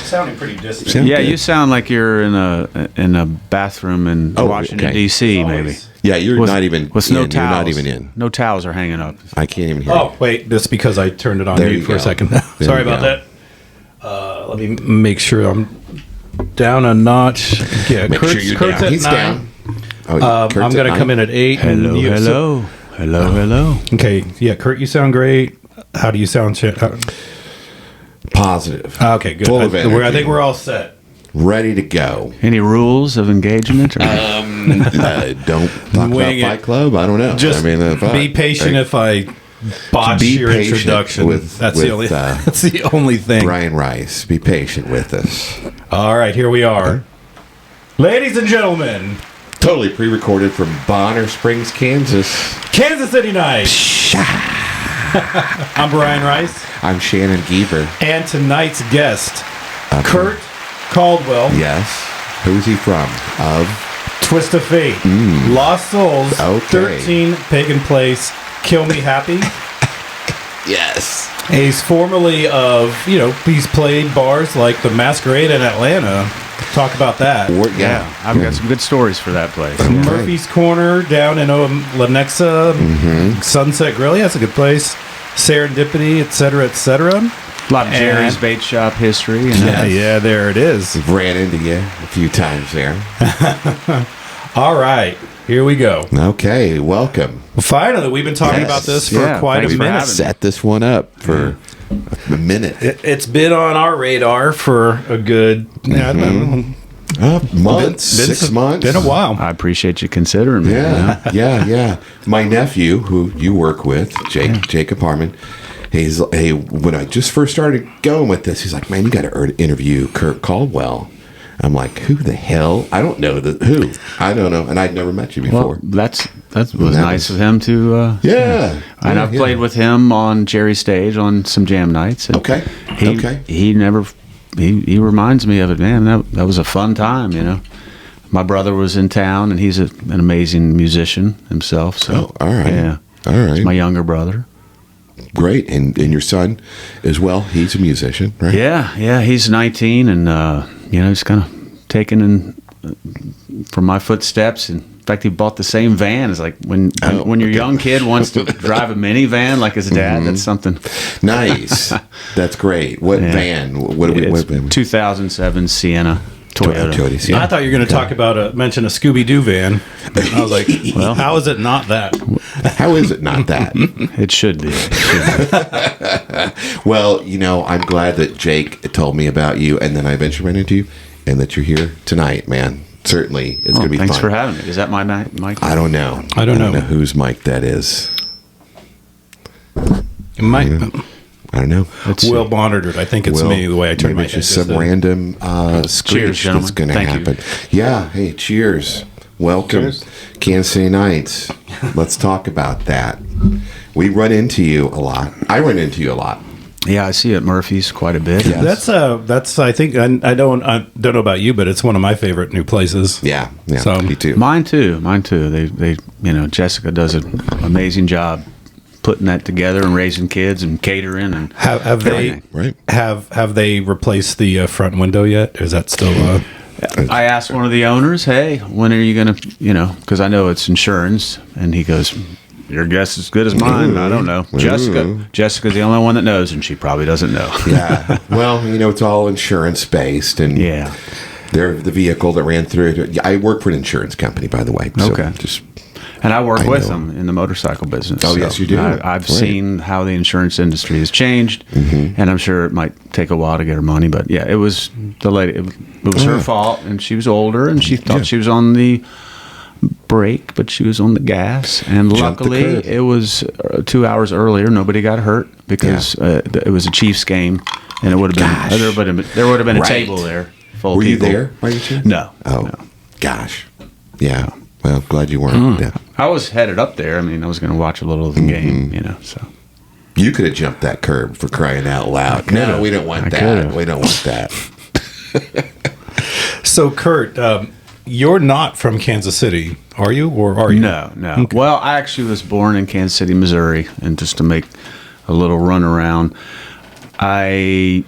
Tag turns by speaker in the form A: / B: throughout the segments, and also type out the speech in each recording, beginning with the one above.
A: sounding pretty distant.
B: Yeah, you sound like you're in a bathroom in Washington D.C. Maybe.
C: Yeah, you're not even
B: with
C: in.
B: no towels.
C: You're not even in.
B: No towels are hanging up.
C: I can't even hear.
A: Oh, wait, that's because I turned it on mute for a second. Sorry about that. Let me make sure I'm down a notch. Yeah,
C: Make sure you're
A: Kurt's
C: down.
A: at
C: He's
A: 9.
C: down. Oh,
A: I'm going to come in at 8.
B: Hello.
A: Okay, yeah, Kurt, you sound great. How do you sound?
C: Positive.
A: Okay, good.
C: Full of energy.
A: I think we're all set.
C: Ready to go.
B: Any rules of engagement? Or?
C: Don't talk
A: Wing
C: about Fight Club. I don't know.
A: Just be patient if I botch your introduction. That's the only thing.
C: Brian Rice, be patient with us.
A: All right, here we are. Ladies and gentlemen.
C: Totally pre-recorded from Bonner Springs, Kansas.
A: Kansas City Night. I'm Brian Rice.
C: I'm Shannon Gieber.
A: And tonight's guest, Kurt Caldwell.
C: Yes. Who's he from? Of
A: Twist of Fate. Lost Souls.
C: Okay.
A: 13 Pagan Place. Kill Me Happy.
C: Yes.
A: He's formerly of, he's played bars like the Masquerade in Atlanta. Talk about that.
B: I've got some good stories for that place.
C: Okay.
A: Murphy's Corner down in Lenexa. Sunset Grill. Yeah, that's a good place. Serendipity, etc., etc.
B: A lot of Jerry's Bait Shop history.
A: Yeah, there it is.
C: Ran into you a few times there.
A: All right, here we go.
C: Okay, welcome.
A: Well, finally, we've been talking about this for quite a minute.
C: Set this one up for a minute.
A: It's been on our radar for a good
C: months, 6 months.
A: Been a while.
B: I appreciate you considering me.
C: Yeah. My nephew, who you work with, Jacob Harmon, when I just first started going with this, he's like, man, you got to interview Kurt Caldwell. I'm like, who the hell? I don't know who. I don't know, and I'd never met you before.
B: Well, that was nice of him to. And I've played with him on Jerry's stage on some jam nights. And He never. He reminds me of it, man. That was a fun time, My brother was in town, and he's an amazing musician himself. So,
C: all right,
B: yeah,
C: all right.
B: He's my younger brother.
C: Great, and your son as well. He's a musician, right?
B: Yeah. He's 19, and he's kind of taken in from my footsteps. In fact, he bought the same van. It's like when your young kid wants to drive a minivan like his dad. That's something
C: nice. That's great. What van? What
B: 2007 Sienna. Toyota.
A: I thought you were going to talk about mention a Scooby-Doo van. I was like, well, how is it not that?
C: How is it not that?
B: It should be.
C: Well, I'm glad that Jake told me about you, and then I eventually ran into you, and that you're here tonight, man. Certainly, it's going to be fun.
B: Thanks for having me. Is that my mic?
C: I don't know.
A: I don't know
C: whose mic that is.
A: It might.
C: I don't know.
A: Well monitored. I think it's me, the way I turn my head.
C: It's just some random screech that's going to happen. Yeah. Hey, cheers. Welcome. Cheers. Kansas City Nights. Let's talk about that. We run into you a lot. I run into you a lot.
B: Yeah, I see it at Murphy's quite a bit.
A: Yes. That's I think I don't know about you, but it's one of my favorite new places.
C: Yeah.
A: So,
C: me too.
B: Mine too. They Jessica does an amazing job putting that together and raising kids and catering and
A: have they have they replaced the front window yet? Or is that still?
B: I asked one of the owners, "Hey, when are you going to because I know it's insurance," and he goes, "Your guess is as good as mine." I don't know. Jessica's the only one that knows, and she probably doesn't know.
C: Yeah. Well, it's all insurance based, and they're the vehicle that ran through it. I work for an insurance company, by the way. So
B: okay. And I work with them in the motorcycle business.
C: Oh, yes, you do.
B: I've seen how the insurance industry has changed, and I'm sure it might take a while to get her money. But yeah, it was the lady. It was her fault, and she was older, and she thought she was on the brake, but she was on the gas. And luckily, it was 2 hours earlier. Nobody got hurt because it was a Chiefs game, and it would have been there would have been a table there full of people.
C: Were you there by any chance?
B: No.
C: Oh, no. Gosh. Yeah. Well, glad you weren't. Yeah.
B: I was headed up there. I mean, I was going to watch a little of the game, so.
C: You could have jumped that curb for crying out loud. No, we don't want that. We don't want that.
A: So, Kurt, you're not from Kansas City, are you? Or are you?
B: No. Okay. Well, I actually was born in Kansas City, Missouri, and just to make a little run around, I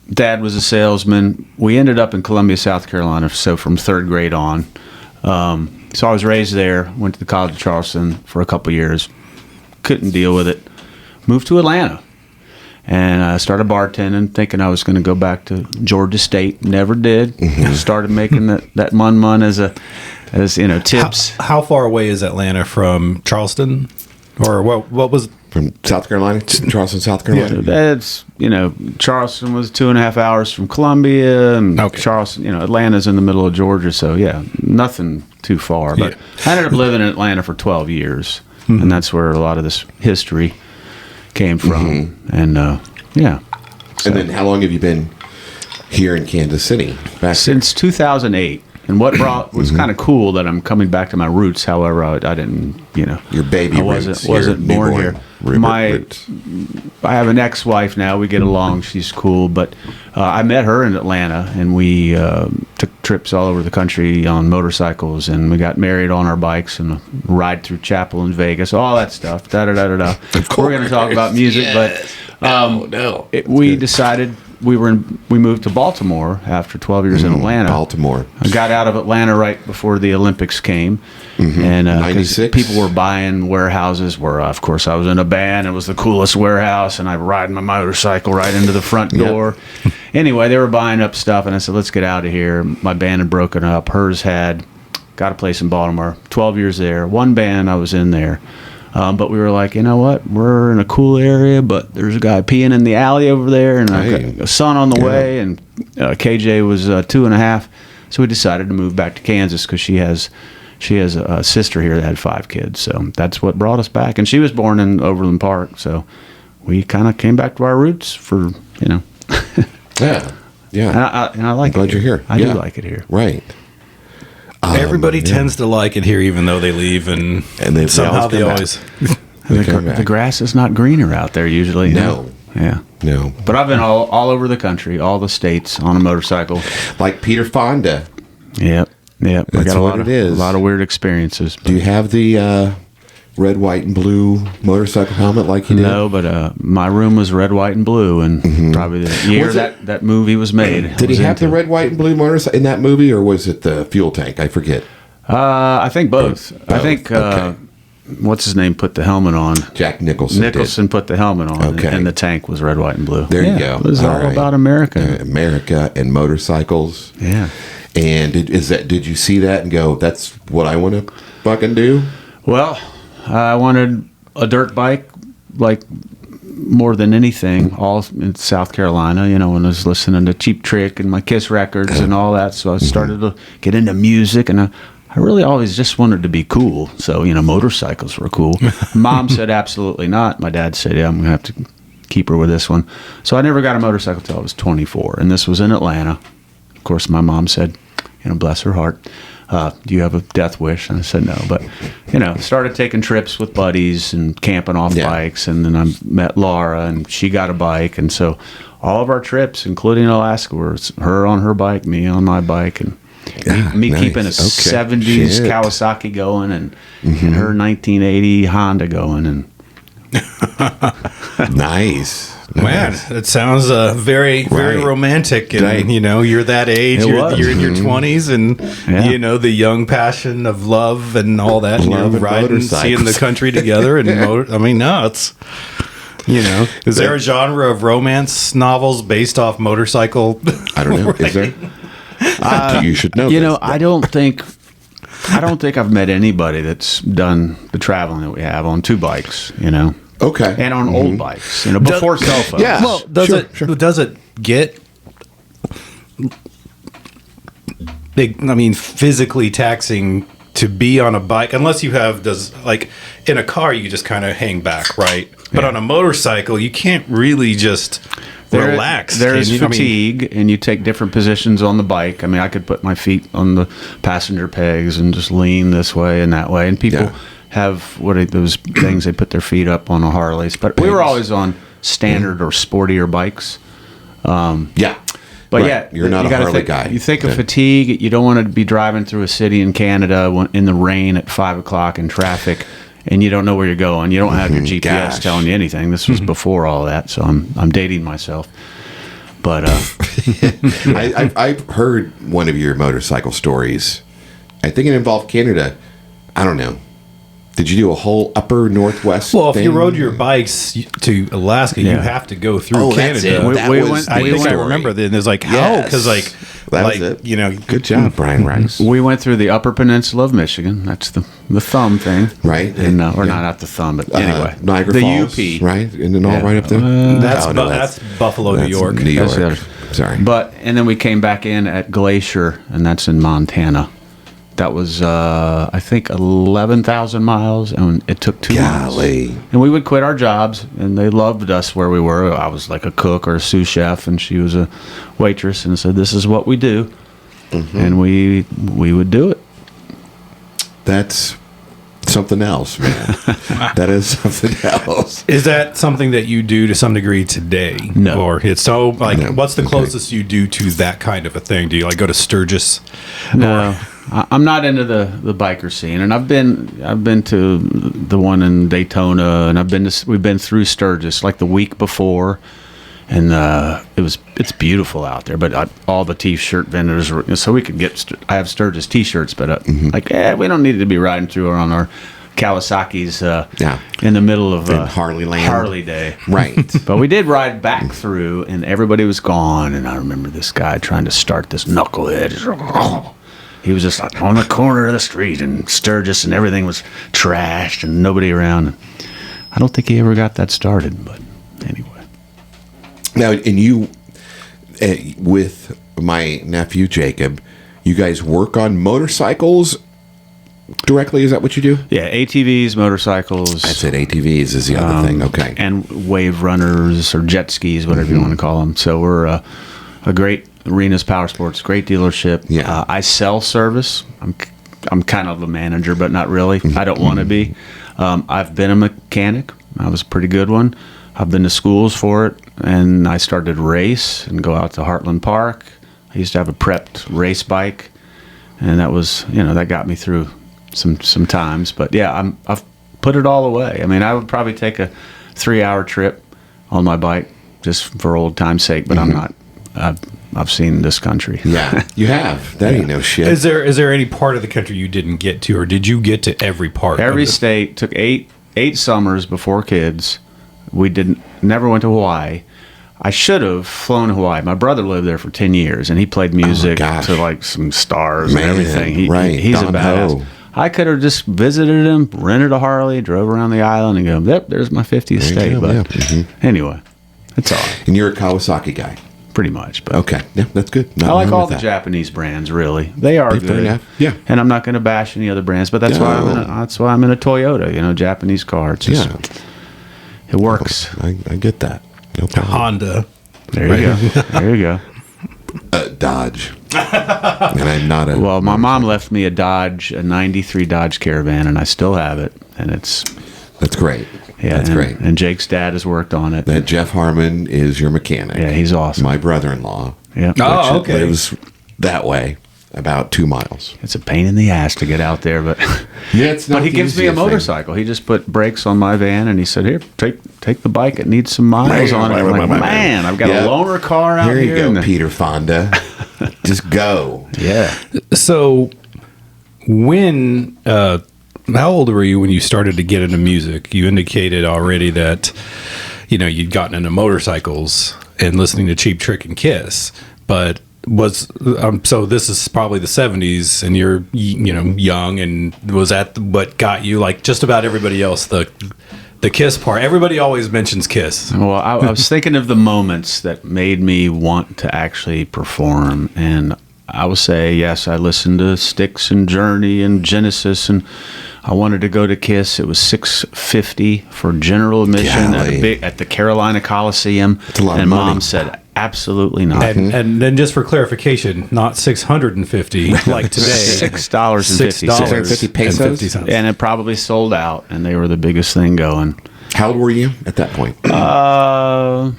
B: Dad was a salesman. We ended up in Columbia, South Carolina, so from 3rd grade on. So I was raised there, went to the College of Charleston for a couple years. Couldn't deal with it. Moved to Atlanta. And I started bartending, thinking I was going to go back to Georgia State. Never did. Started making that mun as tips.
A: How far away is Atlanta from Charleston? Or what was...
C: From South Carolina, Charleston, South Carolina?
B: That's, Charleston was 2.5 hours from Columbia, and Charleston, Atlanta's in the middle of Georgia, so yeah, nothing too far. But I ended up living in Atlanta for 12 years, and that's where a lot of this history came from. And, yeah.
C: So. And then how long have you been here in Kansas City?
B: Since 2008. And what was kind of cool that I'm coming back to my roots. However, I didn't,
C: your baby
B: I wasn't born here. I have an ex-wife now. We get along. She's cool. But I met her in Atlanta, and we took trips all over the country on motorcycles, and we got married on our bikes and ride through Chapel in Vegas, all that stuff. We're going to talk about music, but we decided. We moved to Baltimore after 12 years in Atlanta.
C: Baltimore.
B: I got out of Atlanta right before the Olympics came, and
C: 96.
B: People were buying warehouses. Where of course I was in a band. It was the coolest warehouse, and I ride my motorcycle right into the front door. Anyway, they were buying up stuff, and I said, "Let's get out of here." My band had broken up. Hers had got a place in Baltimore. 12 years there. One band I was in there. But we were like, you know what? We're in a cool area, but there's a guy peeing in the alley over there, and I've got a son on the way, and KJ was 2.5. So we decided to move back to Kansas because she has a sister here that had 5 kids. So that's what brought us back. And she was born in Overland Park, so we kind of came back to our roots for,
C: Yeah.
B: And I like it.
C: Glad you're here.
B: I do like it here.
C: Right.
A: Everybody tends to like it here, even though they leave, and somehow they always.
B: The grass is not greener out there usually.
C: No.
B: Yeah.
C: No.
B: But I've been all over the country, all the states on a motorcycle.
C: Like Peter Fonda.
B: Yep. I
C: That's
B: got a
C: what it is.
B: A lot of weird experiences.
C: Do you have the red, white, and blue motorcycle helmet like you did?
B: No, but my room was red, white, and blue, and probably the year that movie was made.
C: Did he have the red, white, and blue motorcycle in that movie, or was it the fuel tank? I forget.
B: I think both. I think what's his name put the helmet on.
C: Jack Nicholson.
B: Nicholson put the helmet on, and the tank was red, white, and blue.
C: There you go.
B: It was all about America.
C: America and motorcycles.
B: Yeah.
C: And did you see that and go, that's what I want to fucking do?
B: Well, I wanted a dirt bike, like more than anything, all in South Carolina, when I was listening to Cheap Trick and my Kiss records and all that. So I started to get into music, and I really always just wanted to be cool. So, motorcycles were cool. Mom said absolutely not. My dad said, yeah, I'm going to have to keep her with this one. So I never got a motorcycle until I was 24, and this was in Atlanta. Of course, my mom said, bless her heart, do you have a death wish? And I said no. But, started taking trips with buddies and camping off bikes. And then I met Laura, and she got a bike. And so all of our trips, including Alaska, were her on her bike, me on my bike. And me nice. Keeping a 70s Kawasaki going and her 1980 Honda going. And
C: nice.
A: Man, it sounds very romantic, and you're that age. You're in your 20s, and the young passion of love and all that. And you're riding, seeing the country together, and it's. Is there a genre of romance novels based off motorcycle?
C: I don't know. Is there? You should know. This.
B: I don't think I've met anybody that's done the traveling that we have on 2 bikes.
C: Okay.
B: And on old bikes, before cell phones.
C: Yeah.
A: Well, does it get big? Physically taxing to be on a bike, unless you have in a car you just kind of hang back, right? But on a motorcycle, you can't really just relax.
B: There's fatigue, and you take different positions on the bike. I could put my feet on the passenger pegs and just lean this way and that way, and people. Have those things they put their feet up on the Harleys, but we were always on standard or sportier bikes. But
C: you're not a Harley guy.
B: You think of fatigue. You don't want to be driving through a city in Canada in the rain at 5:00 in traffic, and you don't know where you're going. You don't have your GPS telling you anything. This was before all that, so I'm dating myself. But
C: I've heard one of your motorcycle stories. I think it involved Canada. I don't know. Did you do a whole upper Northwest
A: Well, if
C: thing?
A: you rode your bikes to Alaska, you have to go through Canada.
C: That's it. That was
A: I
C: the
A: think I
C: story.
A: remember that. And there's like, how? Because
C: that was it.
A: you know,
C: Good job, Brian Rice.
B: we went through the Upper Peninsula of Michigan. That's the thumb thing,
C: Right.
B: And or not the thumb, but anyway,
C: Niagara
B: the
C: Falls,
B: UP,
C: right? And then all right up there.
A: that's Buffalo, New York.
C: New York.
B: That's
C: Sorry.
B: And then we came back in at Glacier, and that's in Montana. That was, I think, 11,000 miles, and it took 2 months.
C: Golly.
B: And we would quit our jobs, and they loved us where we were. I was like a cook or a sous chef, and she was a waitress, and said, "This is what we do," and we would do it.
C: That's something else, man. That is something else.
A: Is that something that you do to some degree today?
B: No.
A: Or it's so like,
C: No.
A: what's the closest you do to that kind of a thing? Do you like go to Sturgis?
B: No, I'm not into the biker scene, and I've been to the one in Daytona, and we've been through Sturgis like the week before, and it's beautiful out there. But all the T-shirt vendors were, so we could get. I have Sturgis T-shirts, but we don't need to be riding through on our Kawasaki's in the middle of
C: Harley Land.
B: Harley Day.
C: Right.
B: But we did ride back through, and everybody was gone. And I remember this guy trying to start this knucklehead. He was just like on the corner of the street in Sturgis, and everything was trashed and nobody around. I don't think he ever got that started, but anyway.
C: Now, and you, with my nephew Jacob, you guys work on motorcycles directly? Is that what you do?
B: Yeah, ATVs, motorcycles.
C: I said ATVs is the other thing. Okay.
B: And wave runners or jet skis, whatever you want to call them. So we're a great Arenas Power Sports, great dealership.
C: Yeah.
B: I sell service. I'm kind of a manager, but not really. I don't want to be. I've been a mechanic. I was a pretty good one. I've been to schools for it, and I started to race and go out to Heartland Park. I used to have a prepped race bike, and that was, that got me through some times. But yeah, I've put it all away. I mean, I would probably take a 3-hour trip on my bike just for old time's sake, but I'm not. I've seen this country.
C: Yeah, you have. That ain't no shit.
A: Is there any part of the country you didn't get to, or did you get to every part?
B: Every state. Took eight summers before kids. We never went to Hawaii. I should have flown to Hawaii. My brother lived there for 10 years, and he played music to like some stars and everything. He's a badass. I could have just visited him, rented a Harley, drove around the island, and go, yep, there's my 50th state. But anyway, it's all right.
C: And you're a Kawasaki guy.
B: Pretty much. But
C: okay. Yeah, that's good.
B: I like all the Japanese brands, really. They are good.
C: Yeah.
B: And I'm not going to bash any other brands, but that's why I'm in a Toyota, Japanese car. It's just, it works.
C: I get that. No problem.
A: Honda.
B: There you go. There you go.
C: Dodge. And I'm not a...
B: Well, my mom left me a 93 Dodge Caravan, and I still have it. And it's...
C: That's great.
B: Yeah,
C: that's great.
B: And Jake's dad has worked on it.
C: That Jeff Harmon is your mechanic.
B: Yeah, he's awesome.
C: My brother-in-law.
B: Yeah.
A: Oh, okay.
C: Lives that way, about 2 miles.
B: It's a pain in the ass to get out there, but
C: it's not.
B: But he gives me a motorcycle. He just put brakes on my van, and he said, "Here, take the bike. It needs some miles on it." I'm like, man, I've got a loaner car out here.
C: Here you go, Peter Fonda. Just go.
B: Yeah.
A: So, when how old were you when you started to get into music? You indicated already that you'd gotten into motorcycles and listening to Cheap Trick and Kiss, but so this is probably the 70s, and you're young, and was that what got you, like just about everybody else, the Kiss part? Everybody always mentions Kiss.
B: Well, I was thinking of the moments that made me want to actually perform, and I would say yes, I listened to Styx and Journey and Genesis, and I wanted to go to Kiss. It was $650 for general admission at the Carolina Coliseum.
C: That's a lot of
B: and
C: money.
B: Mom said absolutely not.
A: And then just for clarification, not $650 like today.
B: $6.50.
C: $6.50 pesos?
B: And it probably sold out, and they were the biggest thing going.
C: How old were you at that point?
B: I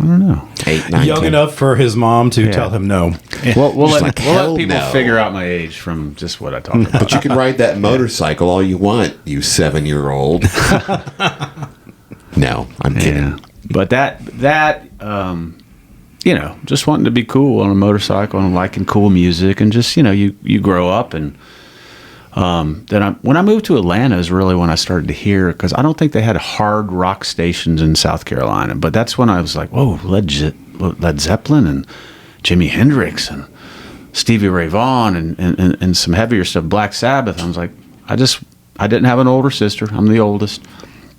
B: don't know.
C: 8, 9,
A: Young
C: 10.
A: enough for his mom to tell him no.
B: We'll let people
C: no.
B: figure out my age from just what I talk about.
C: But you can ride that motorcycle all you want, you 7-year-old. No, I'm kidding.
B: Yeah. But that just wanting to be cool on a motorcycle and liking cool music, and just, you grow up. And then when I moved to Atlanta is really when I started to hear, because I don't think they had hard rock stations in South Carolina, but that's when I was like, whoa, Led Zeppelin and Jimi Hendrix and Stevie Ray Vaughan and some heavier stuff, Black Sabbath. I was like, I didn't have an older sister. I'm the oldest.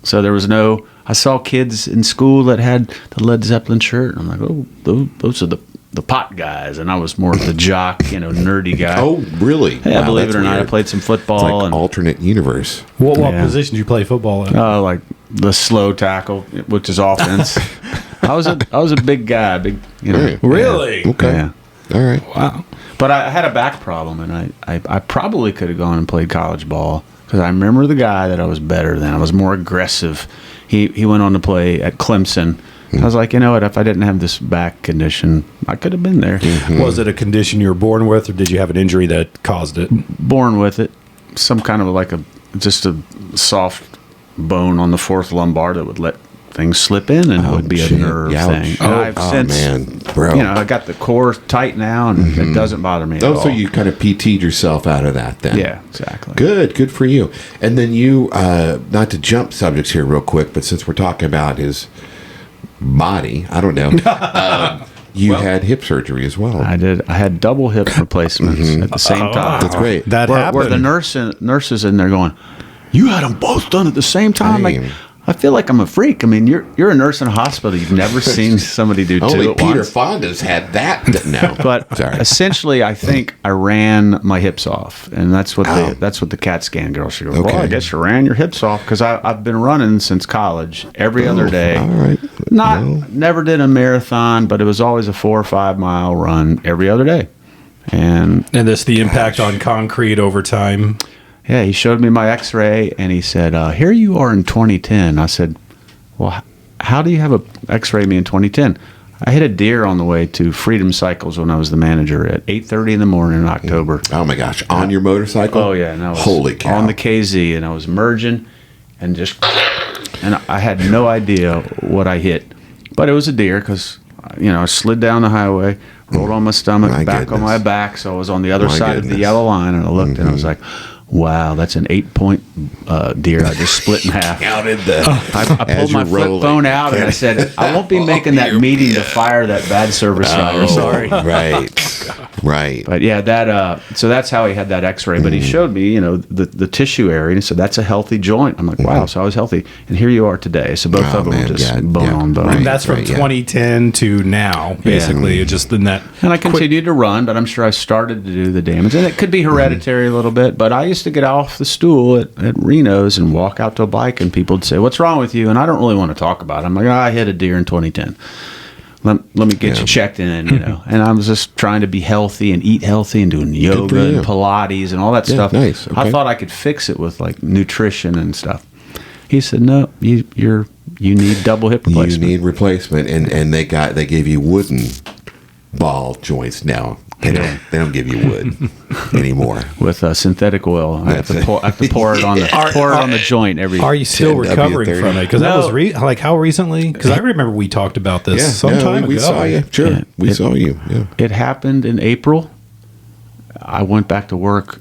B: So there was I saw kids in school that had the Led Zeppelin shirt. And I'm like, oh, those are the pot guys. And I was more of the jock, nerdy guy.
C: Oh, really?
B: Yeah,
C: wow,
B: believe it or not,
C: weird.
B: I played some football.
C: It's like
B: and
C: alternate universe.
A: What position did you play football in?
B: like the slow tackle, which is offense. I was a big guy,
A: Really?
C: Yeah. Okay.
B: Yeah.
C: All right.
A: Wow.
B: But I had a back problem, and I probably could have gone and played college ball, because I remember the guy that I was better than. I was more aggressive. He went on to play at Clemson. I was like, you know what? If I didn't have this back condition, I could have been there.
A: Was it a condition you were born with, or did you have an injury that caused it?
B: Born with it. Some kind of just a soft bone on the fourth lumbar that would let things slip in, and it would be a nerve thing. And I've since,
C: man, bro.
B: I got the core tight now, and it doesn't bother me at all.
C: So you kind of PT'd yourself out of that then.
B: Yeah, exactly.
C: Good for you. And then you, not to jump subjects here real quick, but since we're talking about his body, I don't know, you had hip surgery as well.
B: I did. I had double hip replacements at the same time.
C: That's great.
A: That happened.
B: Where the nurses in there going, you had them both done at the same time.
C: Damn.
B: Like, I feel like I'm a freak. I mean, you're a nurse in a hospital. You've never seen somebody do two
C: Only
B: at
C: Peter
B: once.
C: Fonda's had that. No,
B: But
C: sorry.
B: essentially, I think I ran my hips off, and that's what the CAT scan girl should go.
C: Okay.
B: Well, I guess you ran your hips off, because I've been running since college every other day.
C: All right.
B: Never did a marathon, but it was always a 4 or 5 mile run every other day, and
A: this the impact on concrete over time.
B: yeah, he showed me my X-ray, and he said, "Here you are in 2010." I said, "Well, how do you have a X-ray me in 2010?" I hit a deer on the way to Freedom Cycles when I was the manager at 8:30 in the morning in October.
C: Oh my gosh! On your motorcycle?
B: Oh yeah, and I was
C: Holy cow!
B: on the KZ, and I was merging, and I had no idea what I hit, but it was a deer, because I slid down the highway, rolled on my stomach,
C: My
B: back on
C: goodness.
B: my back, so I was on the other
C: My
B: side of the
C: goodness.
B: yellow line, and I looked, and I was like, wow, that's an 8-point deer I just split in half.
C: Counted the.
B: I pulled my
C: you're
B: flip
C: rolling.
B: phone out, and I said, I won't be making that meeting to fire that bad service rider. Sorry.
C: Right.
B: But yeah, so that's how he had that X-ray. But he showed me, the tissue area, and he said, that's a healthy joint. I'm like, wow, so I was healthy. And here you are today. So both of them
C: man,
B: were just
C: yeah,
B: bone
C: yeah,
B: on bone.
C: right.
A: And that's from 2010 to now, basically. Just in that.
B: And I continued to run, but I'm sure I started to do the damage. And it could be hereditary a little bit, but I used to get off the stool at Reno's and walk out to a bike, and people would say, what's wrong with you? And I don't really want to talk about it. I'm like, I hit a deer in 2010. Let me get you checked in, And I was just trying to be healthy and eat healthy and doing yoga and Pilates and all that stuff.
C: Nice. Okay.
B: I thought I could fix it with like nutrition and stuff. He said, no, you need double hip replacement.
C: You need replacement, and they gave you wooden ball joints now. They don't give you wood anymore.
B: With synthetic oil, I have to pour it on the joint every.
A: Are you still
C: 10W30.
A: recovering from it? Because that was how recently? Because I remember we talked about this some time ago.
C: We saw you. Sure, we saw you. Yeah.
B: It happened in April. I went back to work.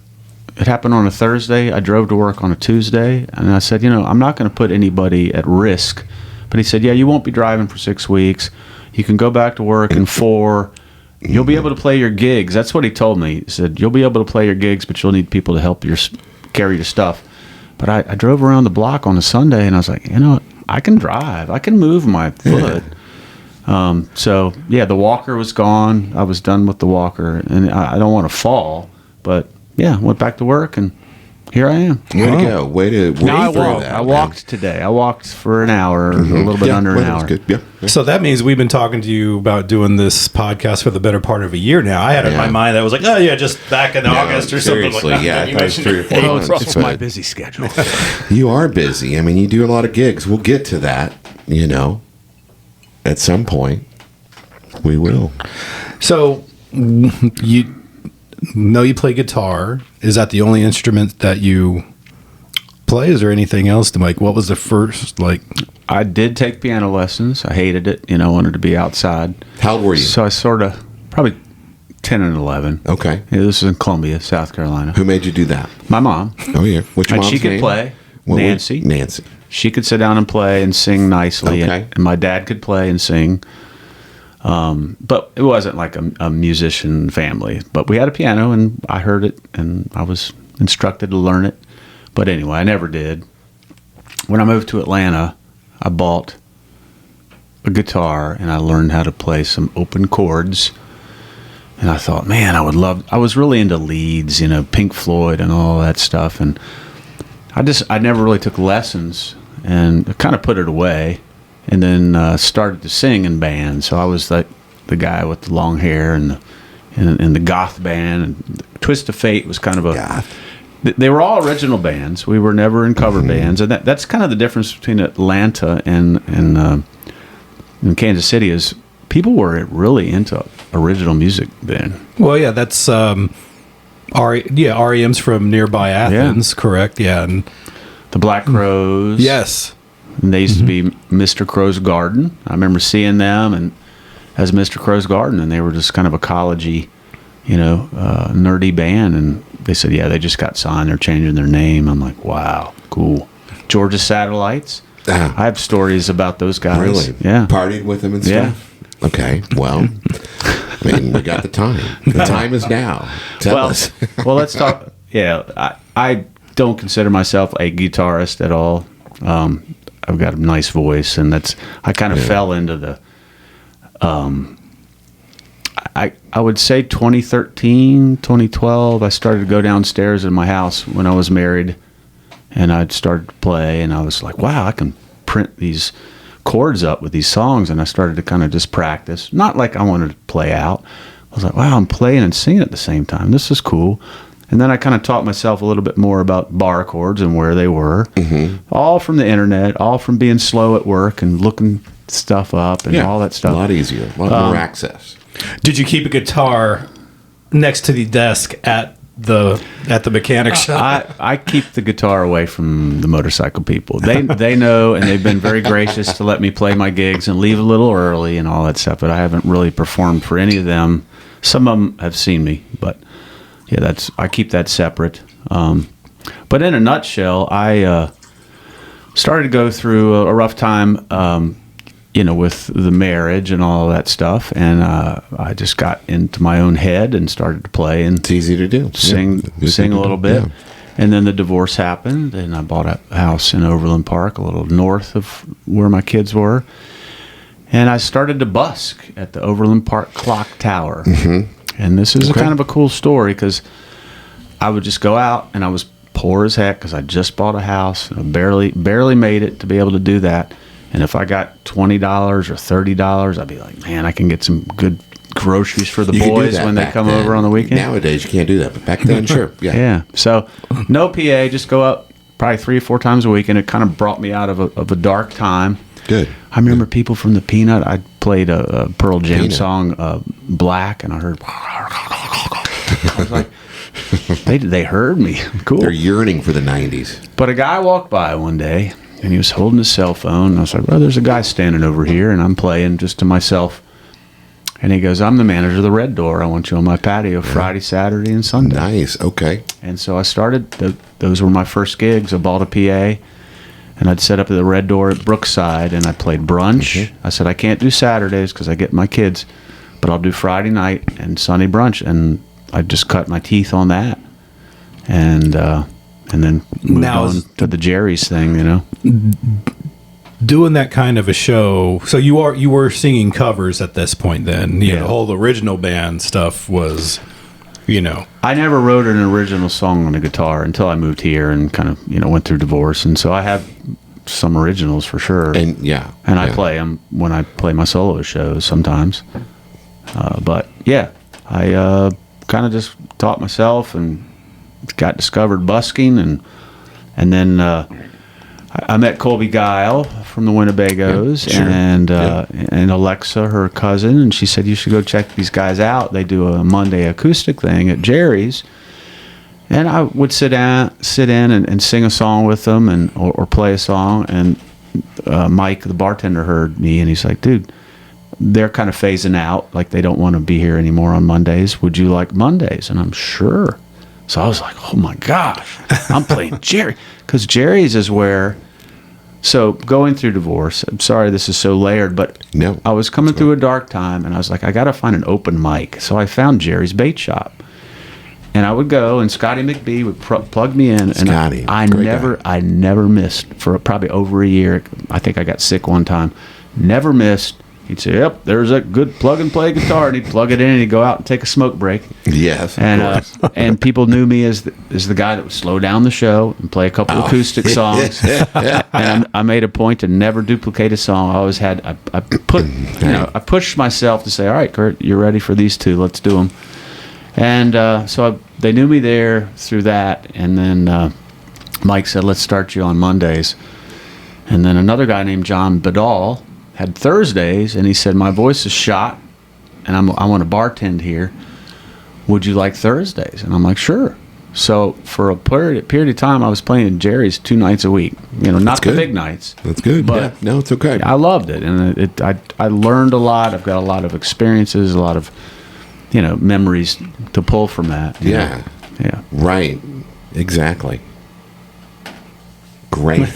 B: It happened on a Thursday. I drove to work on a Tuesday, and I said, I'm not going to put anybody at risk. But he said, yeah, you won't be driving for 6 weeks. You can go back to work in 4. You'll be able to play your gigs. That's what he told me. He said, you'll be able to play your gigs, but you'll need people to help carry your stuff. But I drove around the block on a Sunday, and I was like, I can drive. I can move my foot. So, yeah, the walker was gone. I was done with the walker, and I don't want to fall. But, yeah, went back to work, and here I am.
C: Way to go. Way to
B: No, I
C: through
B: walked.
C: that.
B: I walked today. I walked for an hour, a little bit under an hour.
C: Good. Yeah.
A: So that means we've been talking to you about doing this podcast for the better part of a year now. I had in my mind that was like, oh yeah, just back in August or something like that.
C: Yeah,
A: You
C: it was
A: mentioned
C: 3 or 4
A: April.
C: months.
B: It's my busy schedule.
C: You are busy. I mean, you do a lot of gigs. We'll get to that, at some point. We will.
A: So you play guitar. Is that the only instrument that you play? Is there anything else to what was the first,
B: I did take piano lessons. I hated it. I wanted to be outside.
C: How old were you?
B: So I sort of, probably 10 and 11.
C: Okay.
B: This is in Columbia, South Carolina.
C: Who made you do that?
B: My mom.
C: Oh, yeah. Which mom's
B: And she could
C: name?
B: play. Nancy.
C: Nancy.
B: She could sit down and play and sing nicely.
C: Okay.
B: And my dad could play and sing. But it wasn't like a musician family. But we had a piano, and I heard it, and I was instructed to learn it. But anyway, I never did. When I moved to Atlanta, I bought a guitar, and I learned how to play some open chords. And I thought, man, I was really into leads, Pink Floyd and all that stuff. And I never really took lessons, and kind of put it away. And then started to sing in bands. So I was like the guy with the long hair and the goth band. And Twist of Fate was kind of a
C: Goth.
B: They were all original bands. We were never in cover bands, and that's kind of the difference between Atlanta and Kansas City is people were really into original music then.
A: Well, yeah, that's REM's from nearby Athens, correct? Yeah, and
B: the Black Crowes.
A: Yes.
B: And they used to be Mr. Crow's Garden. I remember seeing them and as Mr. Crow's Garden, and they were just kind of a collegey, nerdy band. And they said, yeah, they just got signed. They're changing their name. I'm like, wow, cool. Georgia Satellites. I have stories about those guys.
C: Really?
B: Yeah.
C: Partied with them and stuff? Yeah. Okay. Well, we got the time. The time is now. Tell us.
B: Well, let's talk. Yeah. I don't consider myself a guitarist at all. I've got a nice voice, and I kind of fell into the, I would say 2013, 2012, I started to go downstairs in my house when I was married, and I'd started to play, and I was like, wow, I can print these chords up with these songs, and I started to kind of just practice. Not like I wanted to play out. I was like, wow, I'm playing and singing at the same time. This is cool. And then I kind of taught myself a little bit more about bar chords and where they were. All from the internet, all from being slow at work and looking stuff up and all that stuff.
C: A lot easier, a lot more access.
A: Did you keep a guitar next to the desk at the mechanic shop?
B: I keep the guitar away from the motorcycle people. They know, and they've been very gracious to let me play my gigs and leave a little early and all that stuff. But I haven't really performed for any of them. Some of them have seen me, but yeah, I keep that separate. But in a nutshell, I started to go through a rough time, with the marriage and all that stuff, and I just got into my own head and started to play and
C: it's easy to do.
B: Sing a little bit. Yeah. And then the divorce happened, and I bought a house in Overland Park, a little north of where my kids were, and I started to busk at the Overland Park Clock Tower. And this is kind of a cool story because I would just go out, and I was poor as heck because I just bought a house, and I barely made it to be able to do that. And if I got $20 or $30, I'd be like, man, I can get some good groceries for the boys when they come over on the weekend.
C: Nowadays, you can't do that, but back then, sure. Yeah.
B: Yeah. So no PA, just go up probably 3 or 4 times a week, and it kind of brought me out of a dark time.
C: Good.
B: I remember people from the Peanut. I played a Pearl Jam song, Black, and I heard. I was like, they heard me. Cool.
C: They're yearning for the 90s.
B: But a guy walked by one day, and he was holding his cell phone. And I was like, well, there's a guy standing over here, and I'm playing just to myself. And he goes, I'm the manager of the Red Door. I want you on my patio Friday, Saturday, and Sunday.
C: Nice. Okay.
B: And so I started. Those were my first gigs. I bought a PA. And I'd set up at the Red Door at Brookside, and I played brunch. I said, I can't do Saturdays because I get my kids, but I'll do Friday night and Sunday brunch. And I just cut my teeth on that. And then moved on to the Jerry's thing,
A: Doing that kind of a show. So you were singing covers at this point then. The whole original band stuff was,
B: I never wrote an original song on a guitar until I moved here and kind of, went through divorce. And so I have some originals for sure.
C: And
B: I play them when I play my solo shows sometimes. But yeah, I kind of just taught myself and got discovered busking. And then I met Colby Guile from the Winnebagos and Alexa, her cousin, and she said, you should go check these guys out. They do a Monday acoustic thing at Jerry's. And I would sit in and sing a song with them or play a song. And Mike, the bartender, heard me, and he's like, dude, they're kind of phasing out. Like, they don't want to be here anymore on Mondays. Would you like Mondays? And I'm sure. So I was like, oh, my gosh, I'm playing Jerry. Because Jerry's is where... So going through divorce, I'm sorry this is so layered, but
C: no,
B: I was coming through a dark time, and I was like, I got to find an open mic. So I found Jerry's Bait Shop. And I would go, and Scotty McBee would plug me in.
C: Scotty,
B: and I never missed for probably over a year. I think I got sick one time. Never missed. He'd say, yep, there's a good plug-and-play guitar. And he'd plug it in, and he'd go out and take a smoke break.
C: Yes,
B: and and people knew me as the guy that would slow down the show and play a couple acoustic songs. And I made a point to never duplicate a song. I always had, I pushed myself to say, all right, Kurt, you're ready for these two. Let's do them. And they knew me there through that. And then Mike said, let's start you on Mondays. And then another guy named John Badal had Thursdays, and he said, my voice is shot, and I want to bartend here. Would you like Thursdays? And I'm like, sure. So for a period of time, I was playing Jerry's 2 nights a week. Not the big nights.
C: That's good.
B: But
C: yeah. No, it's okay.
B: I loved it, and I learned a lot. I've got a lot of experiences, a lot of memories to pull from that.
C: Yeah.
B: Yeah.
C: Right. Exactly. Great.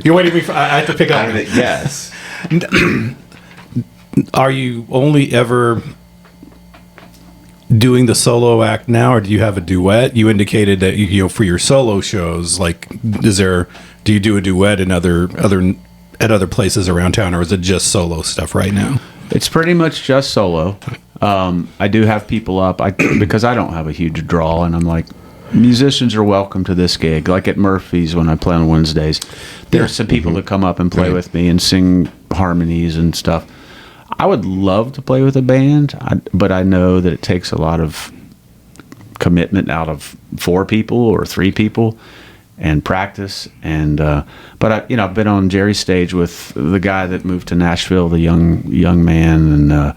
A: You're waiting me for... I have to pick up.
C: Yes.
A: Are you only ever doing the solo act now, or do you have a duet? You indicated that for your solo shows, like, do you do a duet in other places around town, or is it just solo stuff right now?
B: It's pretty much just solo. I do have people up because I don't have a huge draw, and I'm like, musicians are welcome to this gig. Like at Murphy's when I play on Wednesdays, there's some people that come up and play with me and sing harmonies and stuff. I would love to play with a band, but I know that it takes a lot of commitment out of 4 people or 3 people and practice. And but I've been on Jerry's stage with the guy that moved to Nashville, the young man, and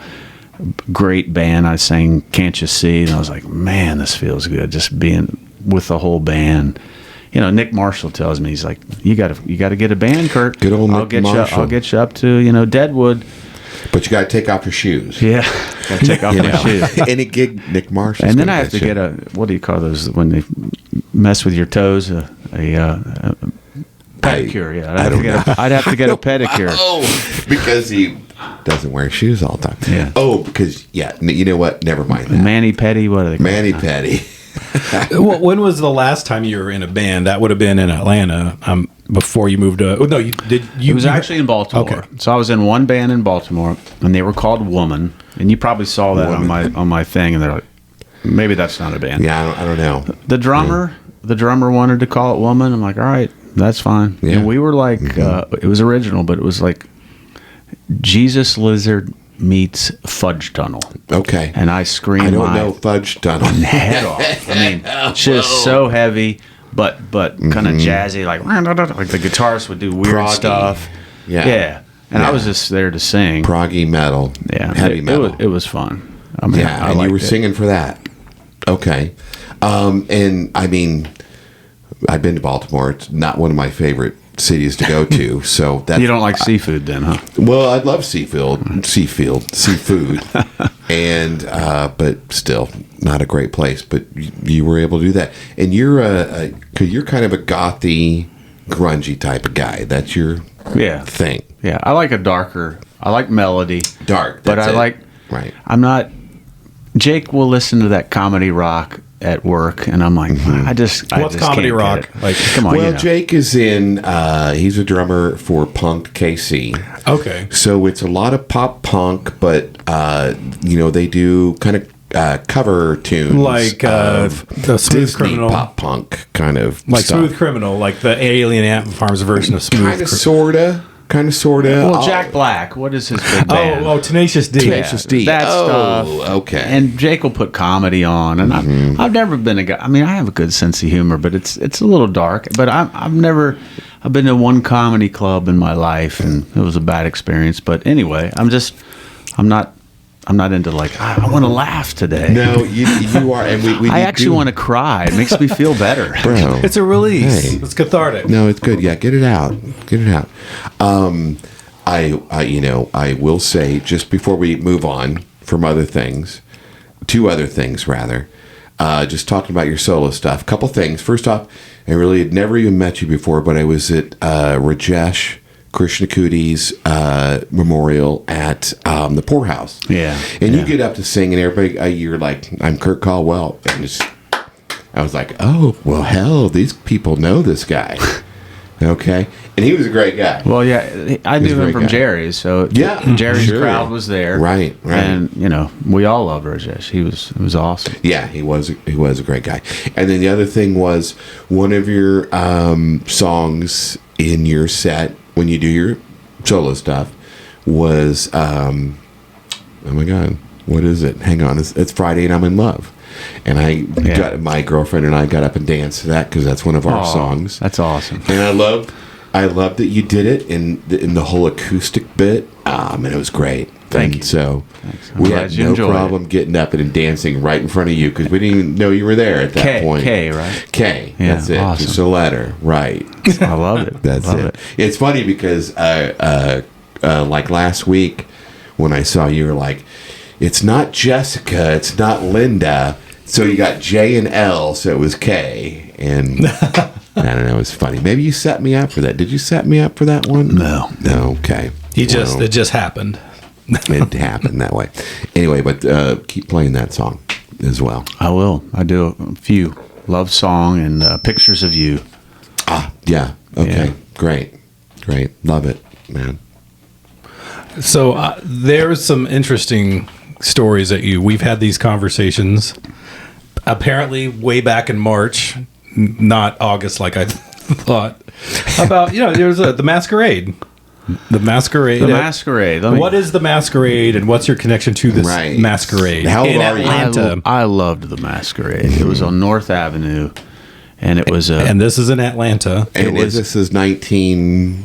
B: great band. I sang Can't You See, and I was like, man, this feels good, just being with the whole band. Nick Marshall tells me, he's like, you got to get a band, Kurt.
C: Good old Nick Marshall.
B: I'll get you up to Deadwood.
C: But you got to take off your shoes.
B: Yeah, got to take off my shoes.
C: Any gig, Nick Marshall.
B: And then I have to get what do you call those when they mess with your toes? A pedicure. Yeah, I'd have to get a pedicure.
C: Oh, because he doesn't wear shoes all the time.
B: Yeah.
C: Oh, because you know what? Never mind that.
B: Mani-pedi. What are they called?
C: Mani-pedi.
A: When was the last time you were in a band? That would have been in Atlanta. Before you moved to... Oh, no, you did...
B: It was actually in Baltimore.
A: Okay.
B: So I was in one band in Baltimore, and they were called Woman. And you probably saw that on my thing, and they're like, maybe that's not a band.
C: Yeah, I don't know.
B: The drummer wanted to call it Woman. I'm like, all right, that's fine.
C: Yeah.
B: And we were like, it was original, but it was like Jesus Lizard meets Fudge Tunnel.
C: Okay.
B: And I screamed
C: I don't know Fudge Tunnel.
B: Head off. I mean, just so heavy, but kind of jazzy, like the guitarist would do weird stuff. Yeah. And I was just there to sing.
C: Proggy metal.
B: Yeah.
C: Heavy metal.
B: It was fun. I mean,
C: yeah, and you were singing for that. Okay. And I mean, I've been to Baltimore. It's not one of my favorite cities to go to. So that
B: you don't like seafood then, huh?
C: Well, I love seafood, and but still not a great place. But you were able to do that, and you're you're kind of a gothy, grungy type of guy. That's your thing.
B: Yeah, I like I like melody,
C: dark,
B: but I like
C: right.
B: I'm not. Jake will listen to that comedy rock at work, and I'm like, what's
A: comedy rock?
B: Like, come on.
C: Well, Jake is in. He's a drummer for Punk KC.
A: Okay,
C: so it's a lot of pop punk, but they do kind of cover tunes,
A: like the Smooth
C: Disney
A: Criminal,
C: pop punk kind of
A: like
C: stuff.
A: Smooth Criminal, like the Alien Ant Farms version of Smooth.
C: Kind of, sorta.
B: Well, Jack Black. What is his big band?
A: Oh, Tenacious D.
C: Tenacious D.
B: That stuff.
C: Okay.
B: And Jake will put comedy on, and I've never been a guy. I mean, I have a good sense of humor, but it's a little dark. But I've been to one comedy club in my life, and it was a bad experience. But anyway, I'm not I'm not into like I want to laugh today.
C: No, you are, and we
B: I actually want to cry. It makes me feel better,
C: bro.
A: It's a release.
C: Hey.
A: It's cathartic.
C: No, it's good. Yeah, get it out. Get it out. I will say, just before we move on from other things, two other things rather, just talking about your solo stuff. Couple things. First off, I really had never even met you before, but I was at Rajesh Krishnakuti's memorial at the Poorhouse.
B: Yeah.
C: And you get up to sing, and everybody, you're like, I'm Kurt Caldwell. And I was like, oh, well, hell, these people know this guy. Okay. And he was a great guy.
B: Well, yeah, I knew him from Jerry's, so
C: yeah,
B: Jerry's crowd was there,
C: right?
B: And we all love Rajesh. He was awesome.
C: Yeah, he was a great guy. And then the other thing was one of your songs in your set when you do your solo stuff was oh my God, what is it? Hang on, it's Friday and I'm in Love. And my girlfriend and I got up and danced to that because that's one of our songs.
B: That's awesome.
C: And I loved that you did it in the whole acoustic bit. And it was great.
B: Thank you.
C: So we had no problem getting up and dancing right in front of you because we didn't even know you were there at that point.
B: K, right?
C: K.
B: Yeah,
C: that's it.
B: awesome.
C: Just a letter. Right.
B: I love it.
C: That's it. It's funny because like last week when I saw you were like, it's not Jessica, it's not Linda. So you got J and L, so it was K. And I don't know, it's funny. Maybe you set me up for that. Did you set me up for that one?
B: No.
C: Okay.
A: It just happened.
C: It happened that way. Anyway, but keep playing that song as well.
B: I will. I do a few. Love Song and Pictures of You.
C: Yeah. Okay.
B: Yeah.
C: Great. Love it, man.
A: So there's some interesting stories we've had these conversations apparently way back in March, not August like I thought, about there's the Masquerade. The Masquerade. What is the Masquerade, and what's your connection to this Masquerade?
C: How
A: in
C: are you?
A: Atlanta?
B: I loved the Masquerade. It was on North Avenue, and it was
A: and this is in Atlanta.
C: And this is
B: 90.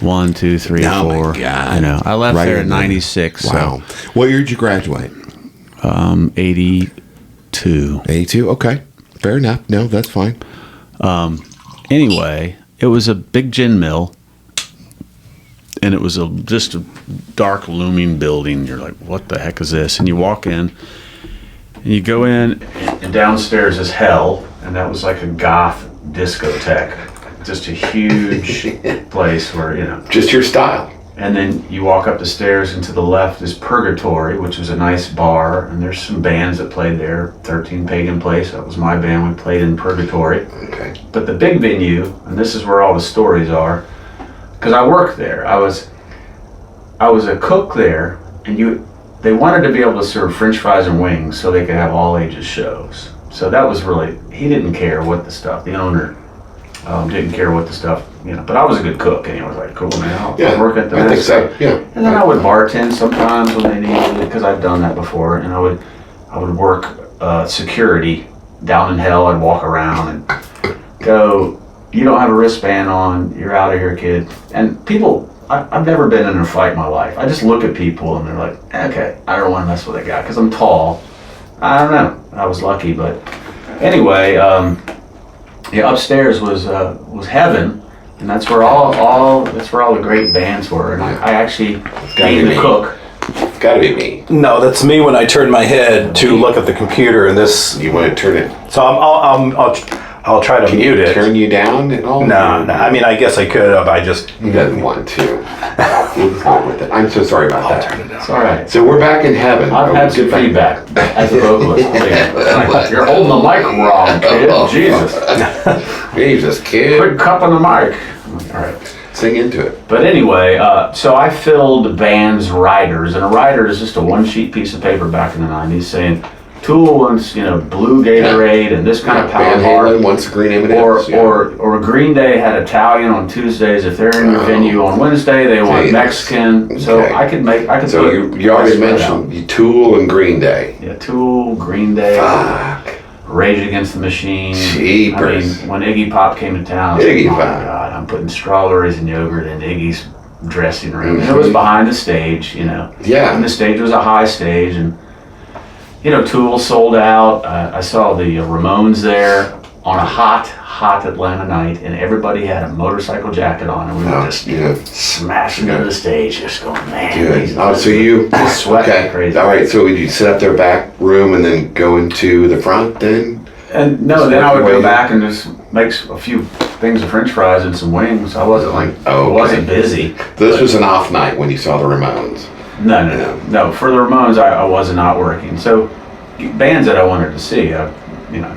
B: 1, 2, 3, 4.
C: My God.
B: I know. I left there in 96.
C: Wow. So. What year did you graduate?
B: 82.
C: 82? Okay. Fair enough. No, that's fine.
B: Anyway, it was a big gin mill, and it was just a dark, looming building. You're like, what the heck is this? And you walk in, and you go in, and downstairs is hell, and that was like a goth discotheque. Just a huge place where,
C: just your style.
B: And then you walk up the stairs, and to the left is Purgatory, which was a nice bar, and there's some bands that played there. 13 Pagan Place, that was my band. We played in Purgatory.
C: Okay.
B: But the big venue, and this is where all the stories are, because I worked there. I was a cook there, and they wanted to be able to serve French fries and wings so they could have all ages shows. So that was really, he didn't care what the owner didn't care what the stuff, but I was a good cook, and I was like, cool, man, I'll work at the
C: I think so. Yeah.
B: And then I would bartend sometimes when they needed it, because I've done that before, and I would work security down in hell. I'd walk around and go, you don't have a wristband on, you're out of here, kid. And people, I've never been in a fight in my life. I just look at people, and they're like, okay, I don't want to mess with that guy, because I'm tall. I don't know. I was lucky, but anyway, upstairs was heaven, and that's where all the great bands were. And I actually being the cook.
C: It's got to be me.
D: No, that's me when I turn my head to look at the computer, and this.
C: You want to turn it?
D: So I'll try to mute it.
C: Turn you down at all?
D: No. I mean, I guess I could have.
C: He doesn't want to. He's not with it. I'm so sorry about that.
D: Turn it down.
B: It's all right.
C: So we're back in heaven.
B: I've had good feedback as a vocalist. You're holding the mic wrong, kid.
C: Jesus, kid.
B: Quit cupping the mic. All right.
C: Sing into it.
B: But anyway, so I filled bands' riders, and a rider is just a one-sheet piece of paper back in the 90s saying, Tool wants, blue Gatorade and this kind of power bar.
C: Wants green M&Ms.
B: Or Green Day had Italian on Tuesdays. If they're in your venue on Wednesday, they want Mexican. So
C: okay.
B: I could
C: So you already mentioned Tool and Green Day.
B: Yeah, Tool, Green Day.
C: Fuck.
B: Rage Against the Machine.
C: Jeepers.
B: I mean, when Iggy Pop came to town, I was
C: Iggy
B: like, oh
C: Pop.
B: my God, I'm putting strawberries and yogurt in Iggy's dressing room. And it was behind the stage,
C: Yeah.
B: And the stage was a high stage, and Tool sold out. I saw the Ramones there on a hot Atlanta night, and everybody had a motorcycle jacket on, and we were just smashing into the stage, just going, man.
C: So you
B: just sweating crazy.
C: All right. So would you sit up their back room and then go into the front then?
B: And no, then I would go back and just make a few things of French fries and some wings. I wasn't I wasn't busy.
C: This was an off night when you saw the Ramones.
B: No. For the Ramones, I was not working. So bands that I wanted to see, I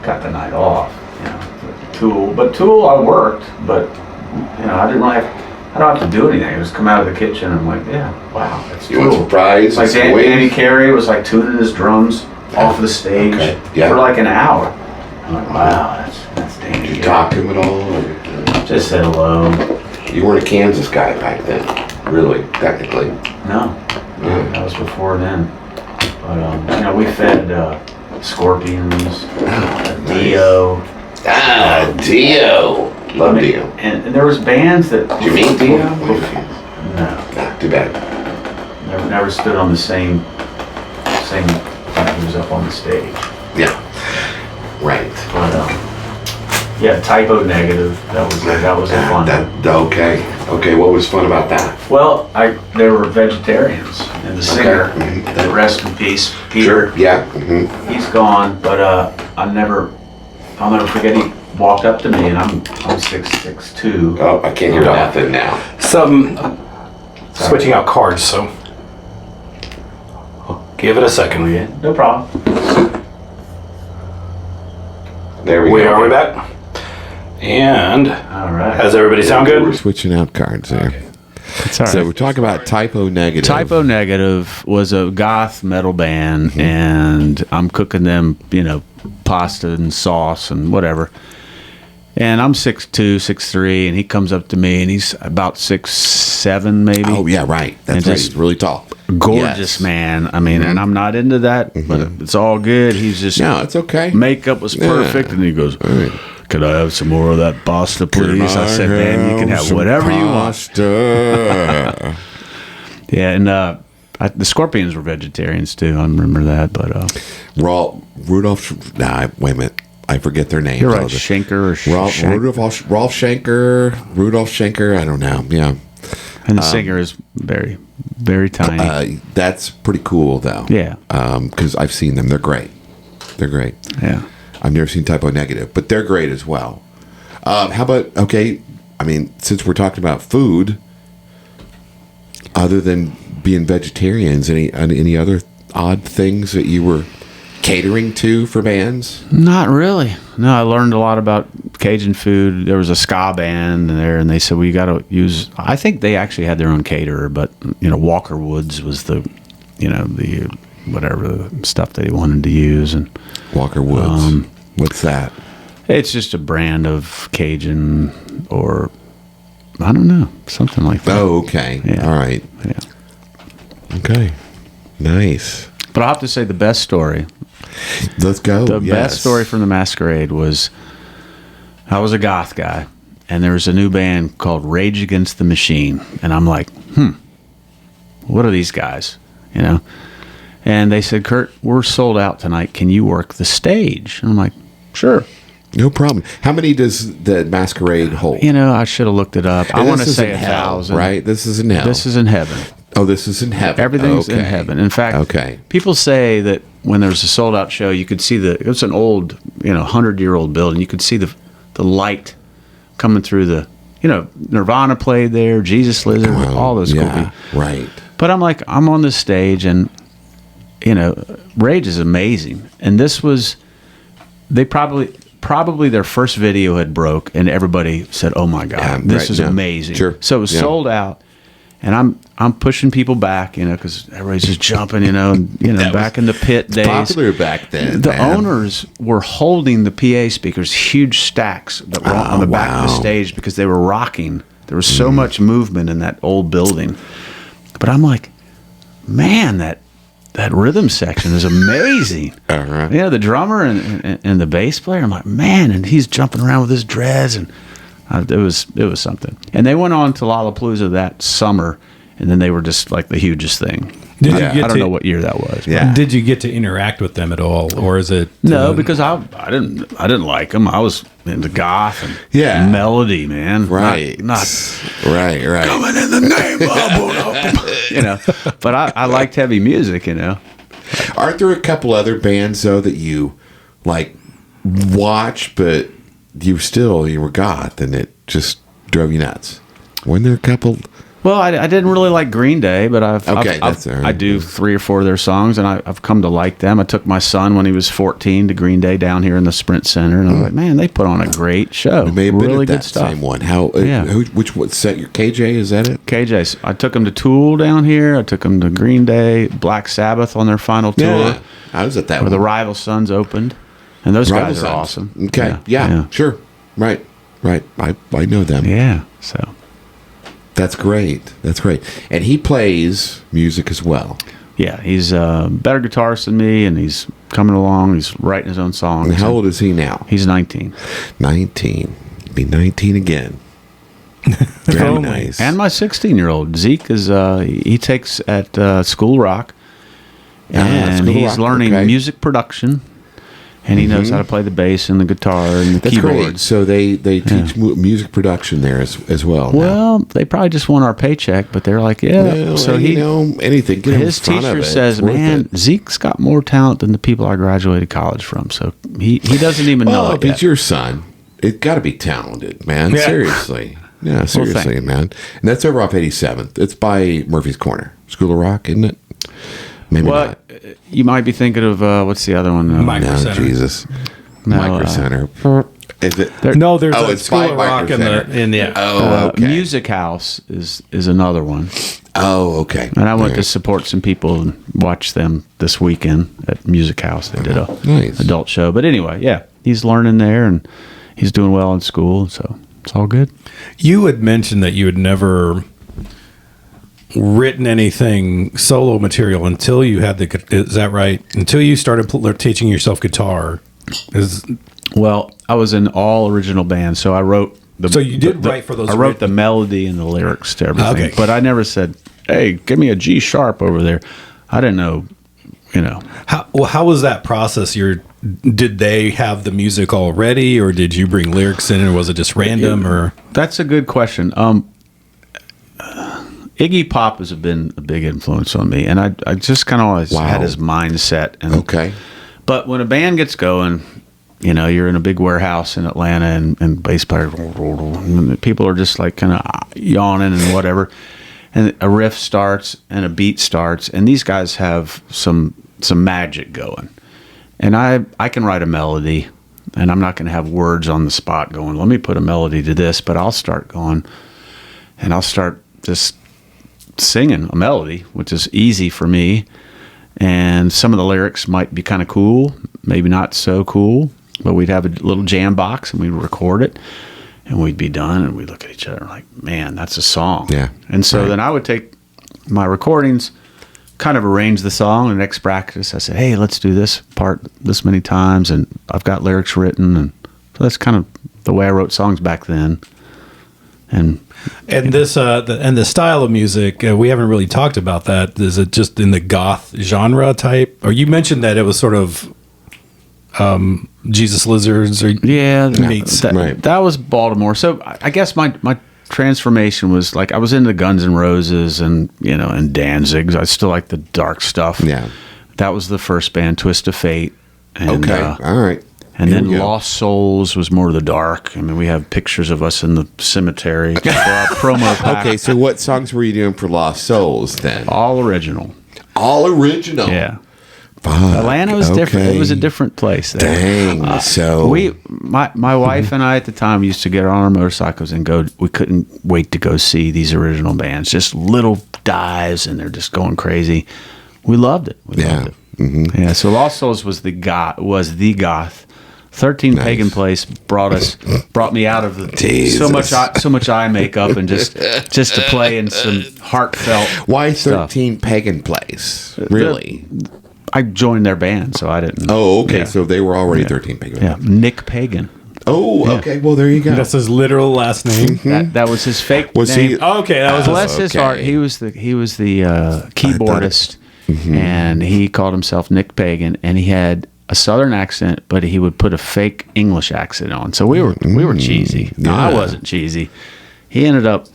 B: got the night off. Tool, I worked, but I didn't really I don't have to do anything. I just come out of the kitchen and I'm like, wow, that's
C: Tool. You want some fries?
B: Like Danny Carey was like tuning his drums off the stage for like an hour. I'm like, wow, that's Danny.
C: Did you talk to him at all? Or?
B: Just said hello.
C: You weren't a Kansas guy back then, really, technically.
B: No, that was before then. But we fed Scorpions, Dio.
C: Dio. Love Dio.
B: And there was bands that.
C: Did you meet Dio?
B: No.
C: Too bad.
B: Never stood on the same time he was up on the stage.
C: Yeah. Right.
B: But Typo Negative. That was a fun one.
C: Okay. What was fun about that?
B: Well, they were vegetarians, and the singer, rest in peace, Peter.
C: Sure. Yeah.
B: He's gone, but I'll never forget. He walked up to me, and I'm 6'2".
C: Oh, I can't hear nothing now.
D: Switching out cards, so I'll give it a second.
B: Yeah, no problem.
C: There we go.
D: Are we back? And
B: all right.
D: Does everybody sound good?
C: We're switching out cards there.
B: Okay. It's all right.
C: So we're talking about Typo Negative.
B: Typo Negative was a goth metal band, and I'm cooking them, pasta and sauce and whatever. And I'm 6'2", 6'3", and he comes up to me, and he's about 6'7", maybe.
C: Oh yeah, right. That's right. He's really tall.
B: Gorgeous man. I mean, and I'm not into that, but it's all good. He's just
C: it's okay.
B: Makeup was perfect, and he goes, "Could I have some more of that pasta, please?" I said, "Man, you can have whatever you want." Yeah, and the Scorpions were vegetarians too. I remember that, but
C: Rudolph. Wait a minute. I forget their names.
B: You're right, Schenker or
C: Rolf Schenker. I don't know. Yeah.
B: And the singer is very, very tiny.
C: That's pretty cool, though.
B: Yeah.
C: Because I've seen them. They're great.
B: Yeah.
C: I've never seen Typo Negative, but they're great as well. How about, since we're talking about food, other than being vegetarians, any other odd things that you were catering to for bands?
B: Not really. No, I learned a lot about Cajun food. There was a ska band there, and they said, well, you got to use, I think they actually had their own caterer, but, Walker Woods was the whatever the stuff that he wanted to use. And
C: Walker Woods. What's that?
B: It's just a brand of Cajun or, I don't know, something like that.
C: Oh, okay.
B: Yeah.
C: All right.
B: Yeah.
C: Okay. Nice.
B: But I'll have to say the best story.
C: Let's go.
B: The best story from the Masquerade was I was a goth guy, and there was a new band called Rage Against the Machine, and I'm like, what are these guys? And they said, Kurt, we're sold out tonight. Can you work the stage? And I'm like, sure.
C: No problem. How many does the Masquerade hold?
B: I should have looked it up.
C: And
B: I want to say 1,000.
C: Right? This is in hell.
B: This is in heaven.
C: Oh, this is in heaven.
B: Everything's in heaven. In fact, people say that when there's a sold-out show, you could see it's an old, 100-year-old building. You could see the light coming through the, Nirvana played there, Jesus Lizard, all those cool people.
C: Right.
B: But I'm like, I'm on this stage, and, Rage is amazing. And this was, they probably their first video had broke, and everybody said, oh, my God, this is amazing.
C: Sure.
B: So it was sold out. And I'm pushing people back, because everybody's just jumping, and back in the pit days.
C: Popular back then.
B: The owners were holding the PA speakers, huge stacks that were on the back of the stage because they were rocking. There was so much movement in that old building. But I'm like, man, that rhythm section is amazing.
C: Uh-huh.
B: The drummer and the bass player. I'm like, man, and he's jumping around with his dreads and It was something. And they went on to Lollapalooza that summer, and then they were just like the hugest thing. I don't know what year that was.
A: Yeah. Did you get to interact with them at all, or is it?
B: No, because I didn't like them. I was into goth and melody, man.
C: Right.
B: Not
C: right.
B: coming in the name of But I liked heavy music.
C: Aren't there a couple other bands though that you like watch, but you were goth, and it just drove you nuts? Weren't there a couple?
B: Well, I didn't really like Green Day, but I do 3 or 4 of their songs, and I've come to like them. I took my son when he was 14 to Green Day down here in the Sprint Center, and I was like, man, they put on a great show.
C: You may have been
B: really
C: at that
B: good stuff.
C: same one. Which what set your KJ? Is that it?
B: KJ's. I took him to Tool down here. I took him to Green Day, Black Sabbath on their final tour.
C: Yeah, I was at that
B: where
C: one.
B: the Rival Sons opened, and those guys are awesome.
C: Okay, yeah, sure, right. I know them.
B: Yeah, so.
C: That's great. And he plays music as well.
B: Yeah, he's a better guitarist than me, and he's coming along. He's writing his own songs.
C: And how old is he now?
B: He's 19.
C: 19. Be 19 again. Very nice.
B: And my 16-year-old, Zeke, he takes at School Rock, and he's learning music production. And he knows how to play the bass and the guitar and the keyboards.
C: Great. So they teach music production there as well.
B: Well, they probably just want our paycheck, but they're like, So
C: anything.
B: His teacher says, "Man, Zeke's got more talent than the people I graduated college from." So he doesn't even know it yet.
C: It's your son. It's got to be talented, man. Yeah. Seriously. Yeah, seriously, man. And that's over off 87th. It's by Murphy's Corner. School of Rock, isn't it? Maybe not.
B: You might be thinking of what's the other one?
C: Micro Center. Jesus. Micro Center. Is it?
A: There's a School of Rock in the
B: Music House is another one.
C: Oh, okay.
B: And I went to support some people and watch them this weekend at Music House. They did a adult show. But anyway, he's learning there, and he's doing well in school, so it's all good.
A: You had mentioned that you had never written anything solo material until you had is that right? Until you started teaching yourself guitar.
B: Well, I was in all original bands, so I wrote
A: So you did write for those.
B: I wrote the melody and the lyrics to everything. Okay. But I never said, "Hey, give me a G sharp over there." I didn't know,
A: How was that process? Did they have the music already, or did you bring lyrics in, or was it just random? Or
B: that's a good question. Iggy Pop has been a big influence on me, and I just kind of always had his mindset. But when a band gets going, you're in a big warehouse in Atlanta, and bass players, and people are just like kind of yawning and whatever, and a riff starts and a beat starts, and these guys have some magic going, and I can write a melody, and I'm not going to have words on the spot going, let me put a melody to this, but I'll start going, and I'll start just singing a melody, which is easy for me, and some of the lyrics might be kind of cool, maybe not so cool, but we'd have a little jam box and we'd record it, and we'd be done, and we'd look at each other like, man, that's a song.
C: Yeah.
B: And so then I would take my recordings, kind of arrange the song, and next practice I said, hey, let's do this part this many times, and I've got lyrics written, and so that's kind of the way I wrote songs back then. And
A: this the style of music, we haven't really talked about that. Is it just in the goth genre type? Or you mentioned that it was sort of Jesus Lizards or meets.
B: That was Baltimore. So I guess my transformation was like I was into Guns N' Roses and and Danzig. I still like the dark stuff.
C: Yeah,
B: that was the first band, Twist of Fate. And,
C: all right.
B: And then Lost Souls was more of the dark. I mean, we have pictures of us in the cemetery for our promo pack.
C: Okay, so what songs were you doing for Lost Souls then?
B: All original.
C: All original?
B: Yeah.
C: Fuck,
B: Atlanta was different. It was a different place there.
C: Dang. So
B: my wife and I at the time used to get on our motorcycles and go. We couldn't wait to go see these original bands. Just little dives, and they're just going crazy. We loved it. We loved it. Mm-hmm. Yeah. So Lost Souls was the goth. 13 Pagan Place brought me out of the so much eye makeup and just to play in some heartfelt.
C: Why 13 Pagan Place? Really?
B: I joined their band, so I didn't.
C: Oh, okay. Yeah. So they were already 13 Pagan.
B: Yeah, Nick Pagan.
C: Oh, okay. Well, there you go.
A: That's his literal last name.
B: That was his fake
C: Was
B: name.
C: he?
A: Okay, that was
B: Bless his heart. He was the keyboardist, and he called himself Nick Pagan, and he had a Southern accent, but he would put a fake English accent on. So we were cheesy. No, I wasn't cheesy. He ended up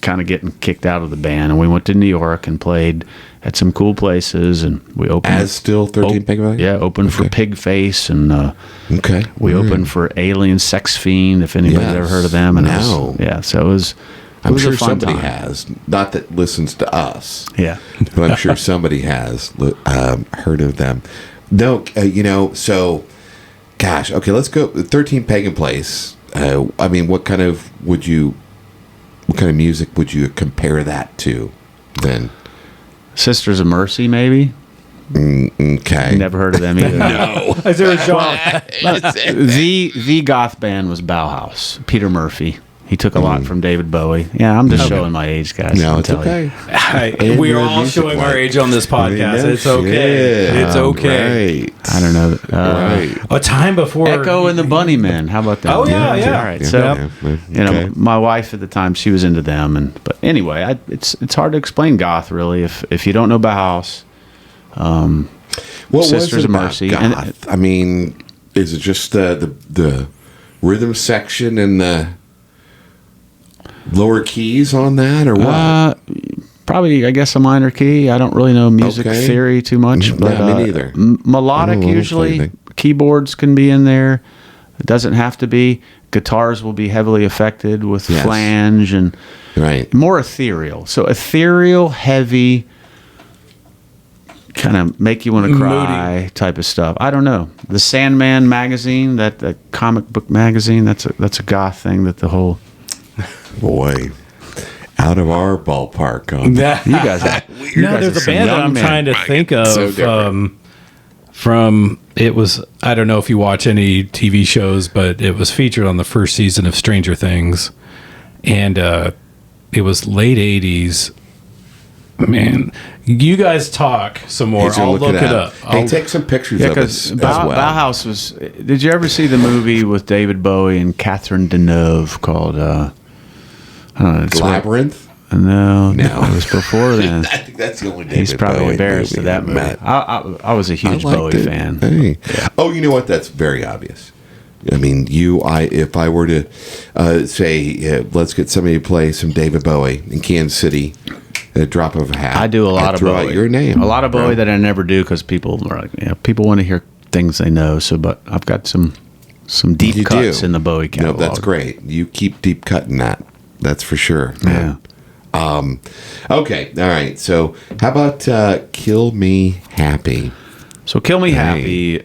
B: kind of getting kicked out of the band, and we went to New York and played at some cool places, and we opened
C: As still 13 Peg Valley?
B: Yeah, opened for Pigface, and
C: Okay.
B: we opened for Alien Sex Fiend, if anybody's ever heard of them. And
C: No.
B: so it was.
C: I'm sure
B: a fun
C: somebody
B: time.
C: has. Not that listens to us.
B: Yeah.
C: But I'm sure somebody has heard of them. No, so, gosh, okay, let's go. 13 Pagan Place. I mean, what kind of music would you compare that to then?
B: Sisters of Mercy, maybe.
C: Okay.
B: Never heard of them either.
C: No.
A: Is there a genre?
B: The goth band was Bauhaus. Peter Murphy. He took a lot from David Bowie. Yeah, I'm just showing my age, guys.
C: No,
B: I'm
C: it's
B: telling
C: okay.
B: you.
A: We are
C: you're a
A: all
C: music
A: showing our
C: one.
A: age on this podcast. It's okay. It's okay.
C: Right.
B: I don't know.
C: Right.
A: A time before
B: Echo and the Bunnymen. How about that?
A: Oh, yeah.
B: All right. So,
C: Okay.
B: my wife at the time, she was into them, but anyway, it's hard to explain goth really if you don't know Bauhaus.
C: What
B: Sisters
C: was it
B: of
C: about
B: Mercy.
C: goth?
B: And
C: I mean, is it just the rhythm section and the lower keys on that, or what?
B: Probably, I guess, a minor key. I don't really know music
C: Okay.
B: theory too much, but
C: me neither.
B: Melodic
C: I don't know
B: usually.
C: anything.
B: Keyboards can be in there. It doesn't have to be. Guitars will be heavily affected with
C: Yes.
B: flange and
C: Right.
B: more ethereal. So ethereal, heavy, kind of make you want to cry type of stuff. I don't know. The Sandman magazine, that comic book magazine, that's a goth thing. That the whole
C: Boy, out of our ballpark. On
B: you guys.
A: No, there's a band that I'm trying to think of.
C: So different.
A: From it was, I don't know if you watch any TV shows, but it was featured on the first season of Stranger Things, and it was late '80s. Man, you guys talk some more. I'll look it up.
C: Hey, take some pictures of us as well.
B: Bauhaus was. Did you ever see the movie with David Bowie and Catherine Deneuve called? I don't know. It's
C: Labyrinth?
B: No, it was before then.
C: I think that's the only David
B: He's probably
C: Bowie
B: embarrassed
C: movie
B: of that
C: I've
B: movie.
C: met.
B: I was a huge
C: I liked
B: Bowie
C: it.
B: fan.
C: Hey. Oh, you know what? That's very obvious. I mean, if I were to say, let's get somebody to play some David Bowie in Kansas City, at a drop of a hat.
B: I do a lot
C: I'd
B: of
C: throw
B: Bowie.
C: out your name.
B: A lot of Bowie that I never do because people are like, people want to hear things they know. So, but I've got some deep
C: You
B: cuts
C: do.
B: in the Bowie catalog.
C: No, that's great. You keep deep cutting that. That's for sure.
B: Yeah.
C: Okay. All right. So, how about Kill Me Happy?
B: So Kill Me Happy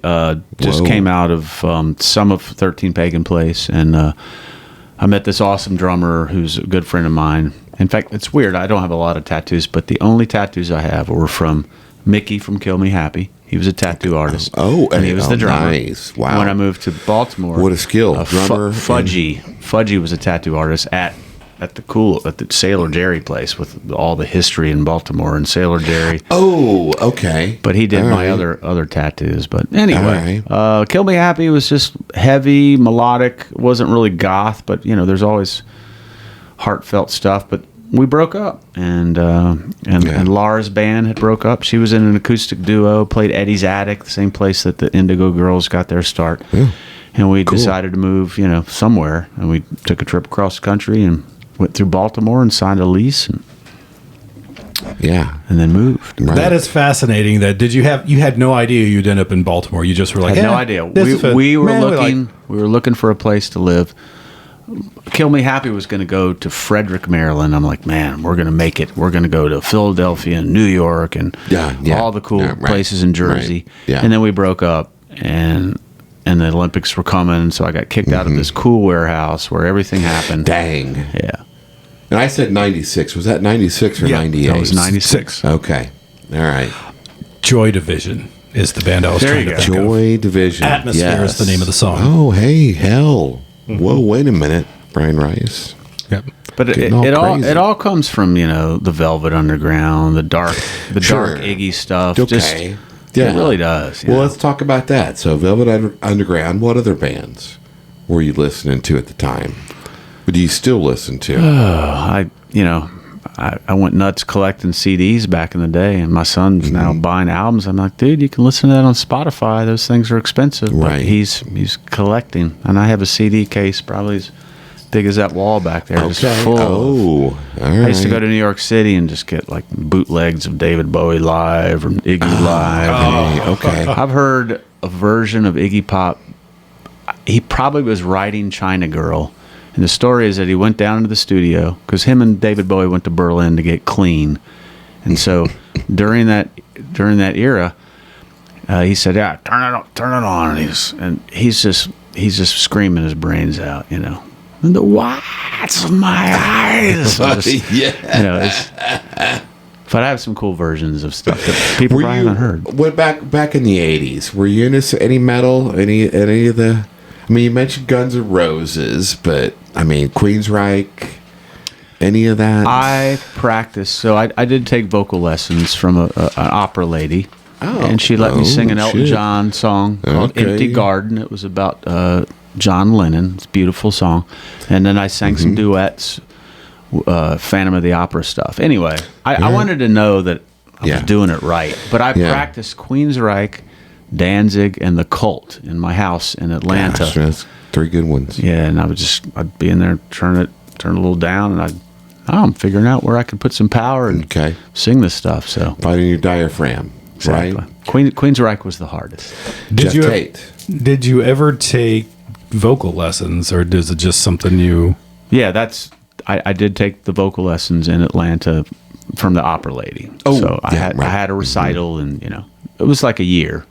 B: just
C: Whoa.
B: came out of some of 13 Pagan Place, and I met this awesome drummer who's a good friend of mine. In fact, it's weird. I don't have a lot of tattoos, but the only tattoos I have were from Mickey from Kill Me Happy. He was a tattoo artist.
C: Oh,
B: and he was the drummer.
C: Nice. Wow.
B: When I moved to Baltimore,
C: What a skill. Drummer and-
B: Fudgy was a tattoo artist at the Sailor Jerry place with all the history in Baltimore and Sailor Jerry.
C: Oh, okay.
B: But he did
C: All
B: my
C: right.
B: other tattoos. But anyway,
C: All
B: Kill Me Happy was just heavy, melodic. Wasn't really goth, but there's always heartfelt stuff. But we broke up, and Laura's band had broke up. She was in an acoustic duo, played Eddie's Attic, the same place that the Indigo Girls got their start.
C: Yeah.
B: And we decided to move, somewhere, and we took a trip across the country and went through Baltimore and signed a lease, and then moved.
C: Right.
A: That is fascinating. You had no idea you'd end up in Baltimore. You just were like,
B: I had no idea. We were looking for a place to live. Kill Me Happy was going to go to Frederick, Maryland. I'm like, man, we're going to make it. We're going to go to Philadelphia and New York and all the cool places in Jersey.
C: Right. Yeah.
B: And then we broke up, and the Olympics were coming, so I got kicked out of this cool warehouse where everything happened.
C: Dang.
B: Yeah.
C: And I said 96. Was that 96 or 98?
B: That was 96.
C: Okay. All right.
A: Joy Division is the band I was trying to think of.
C: Joy Division.
A: Atmosphere is the name of the song.
C: Oh, hey, hell. Whoa, wait a minute, Brian Rice.
A: Yep.
B: But it all comes from the Velvet Underground, the dark Iggy stuff.
C: Okay.
B: It really does.
C: Well, let's talk about that. So, Velvet Underground. What other bands? were you listening to at the time? What do you still listen to?
B: I went nuts collecting CDs back in the day, and my son's now buying albums. I'm like, dude, you can listen to that on Spotify. Those things are expensive.
C: Right.
B: But he's collecting, and I have a CD case probably as big as that wall back there, just full.
C: Oh, all right.
B: I used to go to New York City and just get like bootlegs of David Bowie live or Iggy live.
C: Okay.
B: I've heard a version of Iggy Pop. He probably was writing China Girl. And the story is that he went down into the studio because him and David Bowie went to Berlin to get clean. And so during that era, he said, "Yeah, turn it on." And he's just screaming his brains out, you know. And the whites of my eyes. But I have some cool versions of stuff that people probably haven't heard.
C: What back in the 80s? Were you into any metal? Any of the? I mean, you mentioned Guns N' Roses, but I mean, Queensryche. Any of that?
B: I practiced, so I did take vocal lessons from an opera lady. And she let me sing an Elton John song called Empty Garden. It was about John Lennon. It's a beautiful song. And then I sang some duets, Phantom of the Opera stuff. Anyway, I wanted to know that I was doing it right. But I practiced Queensryche, Danzig, and The Cult in my house in Atlanta.
C: Gosh, that's 3 good ones.
B: Yeah, and I'd be in there, turn a little down, and I'm figuring out where I could put some power and sing this stuff. So
C: finding your diaphragm.
B: Exactly.
C: Right?
B: Queensryche was the hardest.
A: Did you ever take vocal lessons, or is it just something you?
B: Yeah, I did take the vocal lessons in Atlanta from the opera lady. So I had a recital, and it was like a year,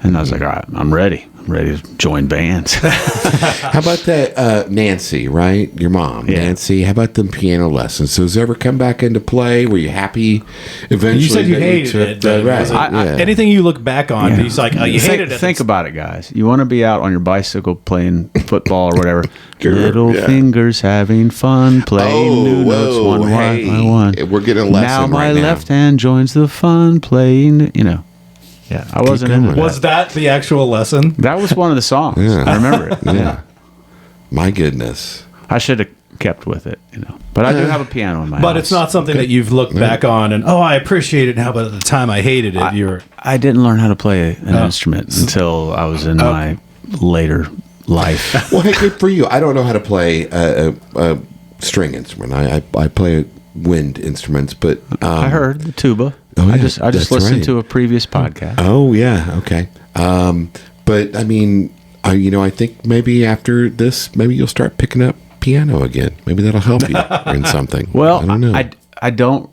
B: and I was like, all right, I'm ready to join bands.
C: How about that Nancy, right? Your mom, Nancy. How about them piano lessons? So, has it ever come back into play? Were you happy eventually?
A: You said you hated it. Anything you look back on, he's like, oh, you hated it.
B: Think about it, guys. You want to be out on your bicycle playing football or whatever. Little fingers having fun, playing new notes one by one.
C: We're getting a lesson
B: now my
C: right now.
B: left hand joins the fun, playing, Yeah, I wasn't into that.
A: Was that the actual lesson?
B: That was one of the songs. Yeah. I remember it. Yeah.
C: My goodness.
B: I should have kept with it, But I do have a piano in my house.
A: But it's not something that you've looked back on and, I appreciate it now, but at the time I hated it.
B: I didn't learn how to play an instrument until I was in my later life.
C: Well, hey, good for you. I don't know how to play a string instrument. I play wind instruments, but...
B: I heard the tuba.
C: Oh, yeah,
B: I just listened to a previous podcast.
C: Oh, yeah. Okay. But I mean, I think maybe after this, maybe you'll start picking up piano again. Maybe that'll help you in something.
B: Well,
C: I don't know.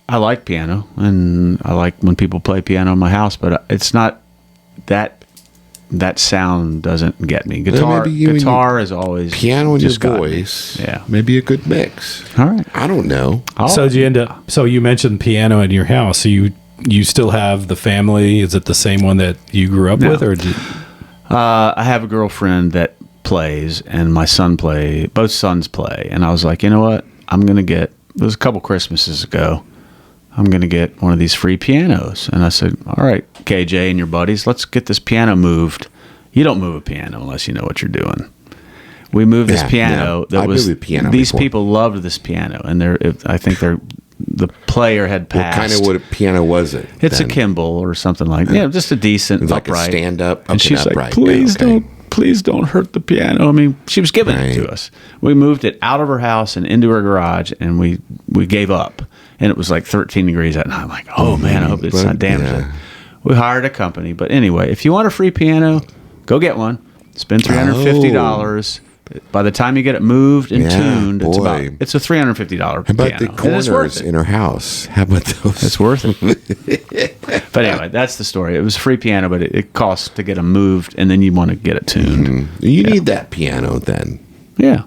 B: I like piano, and I like when people play piano in my house, but it's not that sound doesn't get me. Guitar is always
C: piano and your voice.
B: Yeah,
C: maybe a good mix.
B: All right,
C: I don't know.
A: So did you end up? So you mentioned piano in your house. So you still have the family? Is it the same one that you grew up with, or?
B: I have a girlfriend that plays, and my son both sons play, and I was like, you know what? It was a couple Christmases ago. I'm going to get one of these free pianos. And I said, all right, KJ and your buddies, let's get this piano moved. You don't move a piano unless you know what you're doing. We moved this piano.
C: I moved a piano
B: these
C: before.
B: people loved this piano, and I think the player had passed.
C: What kind of piano was it?
B: It's a Kimball or something like that. Just a decent
C: like
B: upright.
C: A stand-up.
B: And she's
C: upright.
B: like, please don't hurt the piano. I mean, she was giving it to us. We moved it out of her house and into her garage, and we gave up. And it was like 13 degrees that night. I'm like, oh man, I hope it's not damaged. We hired a company. But anyway, if you want a free piano, go get one. Spend $350. By the time you get it moved and tuned, it's a $350 piano.
C: How about the corners in her house? How about those?
B: It's worth it. But anyway, that's the story. It was a free piano, but it costs to get them moved, and then you want to get it tuned.
C: Mm-hmm. You need that piano then.
B: Yeah.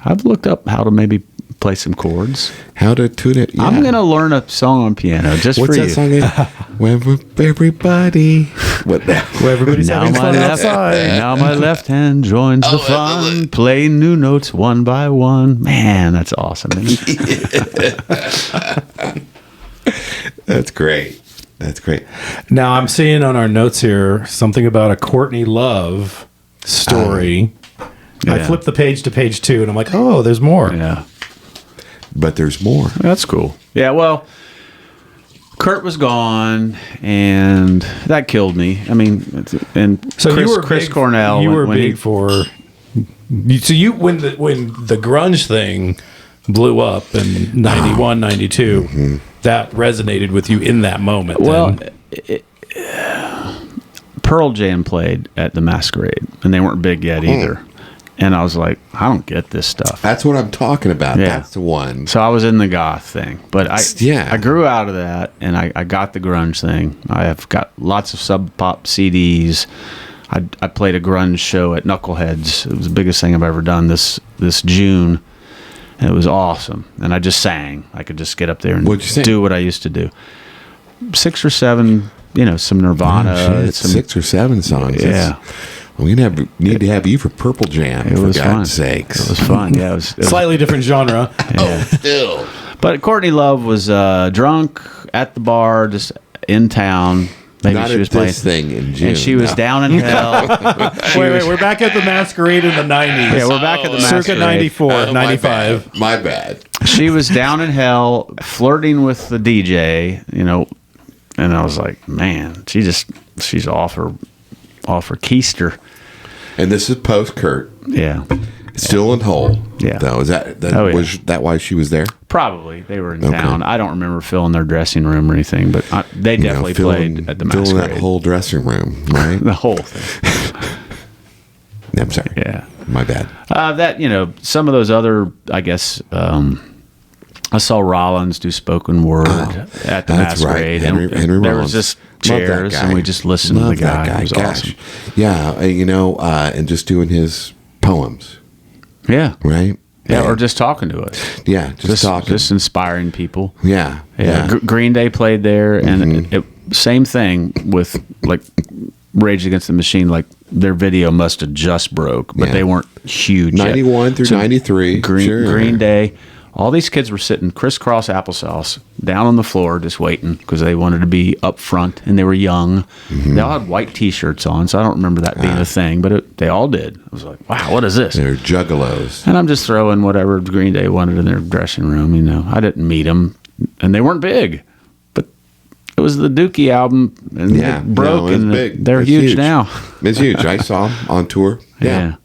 B: I've looked up how to maybe play some chords.
C: How to tune it. Yeah.
B: I'm going to learn a song on piano just
C: What's
B: for you.
C: What's that song? When everybody... What that?
A: Where everybody's having fun outside.
B: Now my left hand joins the fun, playing new notes one by one. Man, that's awesome.
C: That's great. That's great.
A: Now I'm seeing on our notes here something about a Courtney Love story. I flipped the page to page 2, and I'm like, oh, there's more.
B: Yeah.
C: But there's more.
B: That's cool. Yeah, well, Kurt was gone, and that killed me. I mean, and
A: So
B: Chris Cornell.
A: You were big for. So you when the grunge thing blew up in 91, 92, that resonated with you in that moment.
B: Well, Pearl Jam played at the Masquerade, and they weren't big yet either. And I was like, I don't get this stuff.
C: That's what I'm talking about.
B: Yeah.
C: That's the one.
B: So I was in the goth thing, but I grew out of that, and I got the grunge thing. I have got lots of Sub Pop CDs. I played a grunge show at Knuckleheads. It was the biggest thing I've ever done this June, and it was awesome. And I just sang. I could just get up there and do what I used to do. 6 or 7, some Nirvana.
C: 6 or 7 songs.
B: Yeah.
C: We need to have you for Purple Jam.
B: It was
C: for God's sakes.
B: It was fun. Yeah, it was
A: slightly different genre.
C: Oh, still.
B: But Courtney Love was drunk at the bar, just in town. Maybe
C: Not
B: she was playing
C: this thing in June.
B: and she was down in hell.
A: Wait, we're back at the Masquerade in the 90s.
B: Yeah, we're back at the Masquerade.
A: Circa 94, 95.
C: My bad.
B: She was down in hell, flirting with the DJ, and I was like, man, she's off her keister.
C: And this is post Kurt.
B: Yeah.
C: Still in Hole.
B: Yeah.
C: Though. Was that why she was there?
B: Probably. They were in town. I don't remember filling their dressing room or anything, but they definitely played at the Masquerade.
C: Filling that whole dressing room, right?
B: The whole thing.
C: I'm sorry.
B: Yeah.
C: My bad.
B: Some of those other, I guess, I saw Rollins do spoken word at the Masquerade.
C: Right. Henry
B: there
C: Rollins.
B: was just chairs, and we just listened to the guy. It was awesome.
C: Yeah, and just doing his poems.
B: Yeah.
C: Right?
B: Yeah, or just talking to us.
C: Yeah, just talking.
B: Just inspiring people.
C: Yeah.
B: Green Day played there, and same thing with, like, Rage Against the Machine. Like, their video must have just broke, but they weren't huge
C: 91
B: yet.
C: through 93.
B: Green Day. All these kids were sitting crisscross applesauce down on the floor just waiting because they wanted to be up front, and they were young. They all had white T-shirts on, so I don't remember that being a thing, but they all did. I was like, wow, what is this?
C: They're juggalos.
B: And I'm just throwing whatever Green Day wanted in their dressing room. I didn't meet them, and they weren't big, but it was the Dookie album, and it broke, and they're huge now.
C: It's huge. I saw them on tour.
B: Yeah.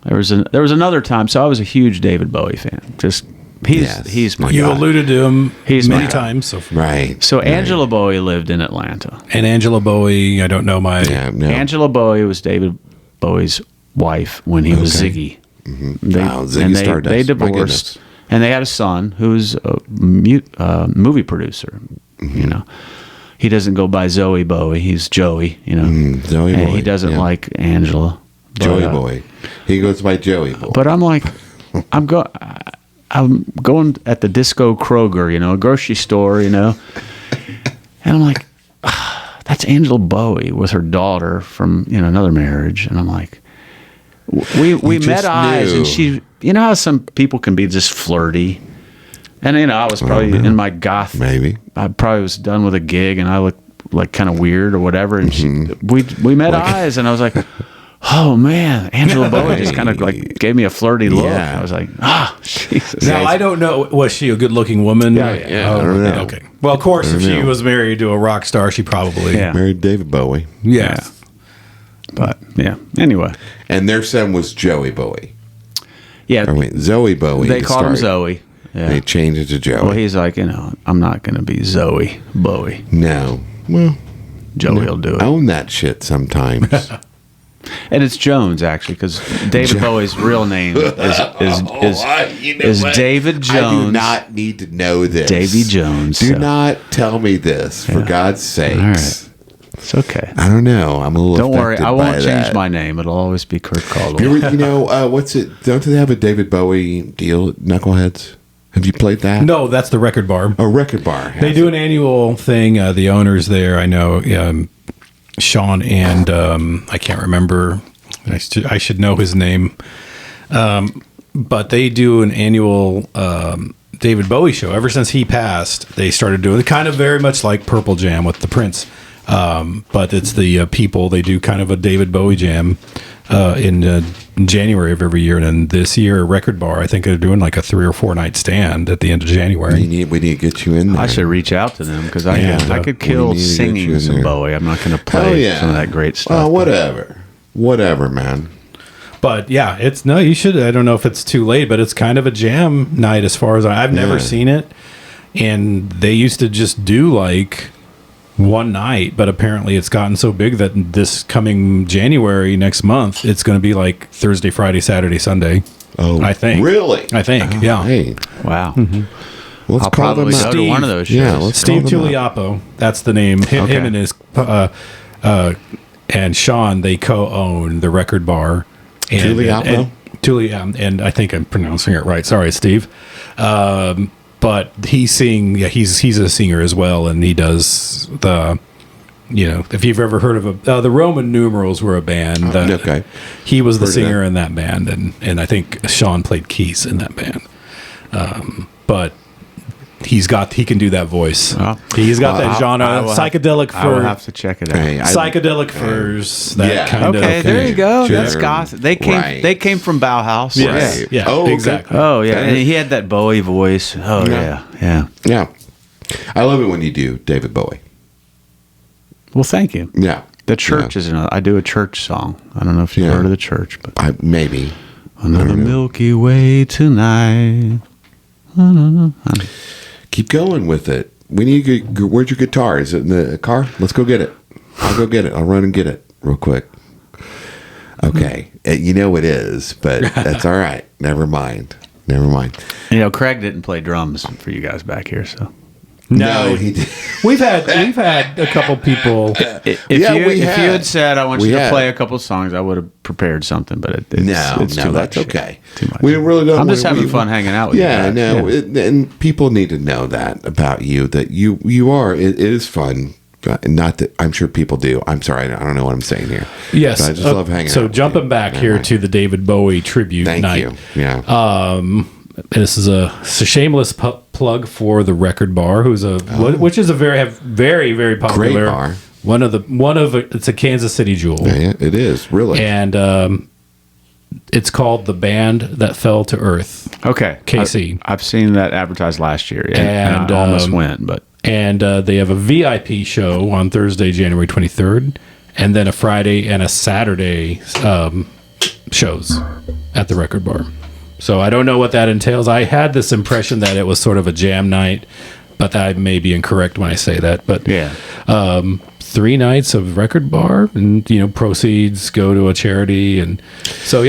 B: There was another time. So I was a huge David Bowie fan. Just he's my
A: You
B: guy.
A: alluded to him many
B: my
A: times.
C: Right.
B: So Angela Bowie lived in Atlanta.
A: And Angela Bowie, I don't know
B: Angela Bowie was David Bowie's wife when he was Ziggy.
C: Ziggy Stardust.
B: They divorced, and they had a son who's a movie producer. He doesn't go by Zoe Bowie. He's Joey.
C: Zoe
B: and
C: Bowie.
B: He doesn't like Angela.
C: Joey Boy. He goes by Joey Boy.
B: But I'm like, I'm going at the Disco Kroger, a grocery store, and I'm like, that's Angela Bowie with her daughter from another marriage, and I'm like, we met eyes, and she, how some people can be just flirty, and I was probably in my goth.
C: Maybe
B: I probably was done with a gig, and I looked like kind of weird or whatever, and we met eyes, and I was like. Oh man, Angela Bowie just kind of like gave me a flirty look. I was like, Jesus.
A: Now I don't know. Was she a good-looking woman?
C: Yeah. I don't know.
A: Okay. Well, of course, if she was married to a rock star, she probably
C: married David Bowie.
A: Yeah.
B: But anyway.
C: And their son was Joey Bowie.
B: Yeah.
C: Zoe Bowie.
B: They called him Zoe. Yeah.
C: They changed it to Joey.
B: Well, he's like, I'm not going to be Zoe Bowie.
C: No. Well,
B: Joey will do it.
C: Own that shit sometimes.
B: And it's Jones, actually, because David Bowie's real name is David Jones.
C: I do not need to know this.
B: Davy Jones.
C: Do not tell me this, for God's sakes.
B: All right. It's okay.
C: I don't know. I'm a little
B: Don't worry. I won't change
C: that.
B: my name. It'll always be Kurt Caldwell.
C: What's it? Don't they have a David Bowie deal at Knuckleheads? Have you played that?
A: No, that's the Record Bar.
C: A Record Bar.
A: They do an annual thing. The owners there, I know, Sean and I can't remember. I should know his name. But they do an annual David Bowie show. Ever since he passed, they started doing it kind of very much like Purple Jam with the Prince. But it's the people. They do kind of a David Bowie jam. in January of every year, and then this year Record Bar, I think they're doing like a 3 or 4 night stand at the end of January.
C: We need to get you in there.
B: I should reach out to them because I could kill singing some Bowie. I'm not going to play some of that great stuff.
C: Oh, whatever, man.
A: But yeah, you should. I don't know if it's too late, but it's kind of a jam night as far as I've never seen it. And they used to just do like one night, but apparently it's gotten so big that this coming January next month, it's going to be like Thursday, Friday, Saturday, Sunday.
C: Oh,
A: I think.
C: Really?
A: I think, yeah.
C: Hey.
B: Wow.
C: Mm-hmm.
B: I'll probably go to one of those shows.
C: Yeah,
A: Steve Giulioppo, that's the name. Him and his and Sean, they co-own the Record Bar.
C: Giulioppo?
A: And I think I'm pronouncing it right. Sorry, Steve. But he's a singer as well, and he does the, if you've ever heard of the Roman Numerals were a band. He was the singer in that band, and I think Sean played keys in that band. But he can do that voice. He's got that genre, psychedelic fur.
B: I will have to check it out.
A: Psychedelic furs, that kind of.
B: Okay, there you go.
C: Sure.
B: That's gossip. They came from Bauhaus.
A: Yes.
C: Right.
A: Yeah.
C: Oh,
A: exactly.
B: Oh yeah, and he had that Bowie voice. Oh yeah.
C: I love it when you do David Bowie.
B: Well, thank you.
C: Yeah.
B: The Church is another. I do a church song. I don't know if you've heard of the Church, but
C: maybe
B: another Milky Way tonight.
C: Keep going with it. We need. Where's your guitar? Is it in the car? Let's go get it. I'll go get it. I'll run and get it real quick. Okay, it is, but that's all right. Never mind.
B: Craig didn't play drums for you guys back here, so.
C: No, he did.
A: We've had a couple people.
B: If you had said I want you to play a couple songs, I would have prepared something. But it's too much.
C: That's okay.
B: Too much.
C: We really don't.
B: I'm just having fun hanging out with you.
C: And people need to know that about you. That you are. It is fun. Not that I'm sure people do. I'm sorry, I don't know what I'm saying here.
A: Yes,
C: but I just love hanging out.
A: So jumping back here to the David Bowie tribute night.
C: Thank you. Yeah.
A: This is a shameless plug for the Record Bar, which is a very, very popular
C: great bar.
A: It's a Kansas City jewel.
C: Yeah, it is really.
A: And it's called The Band That Fell to Earth.
B: Okay,
A: KC.
B: I've seen that advertised last year, and I almost went, but.
A: And they have a VIP show on Thursday, January 23rd, and then a Friday and a Saturday shows at the Record Bar. So I don't know what that entails. I had this impression that it was sort of a jam night, but I may be incorrect when I say that. But 3 nights of Record Bar, and proceeds go to a charity, and so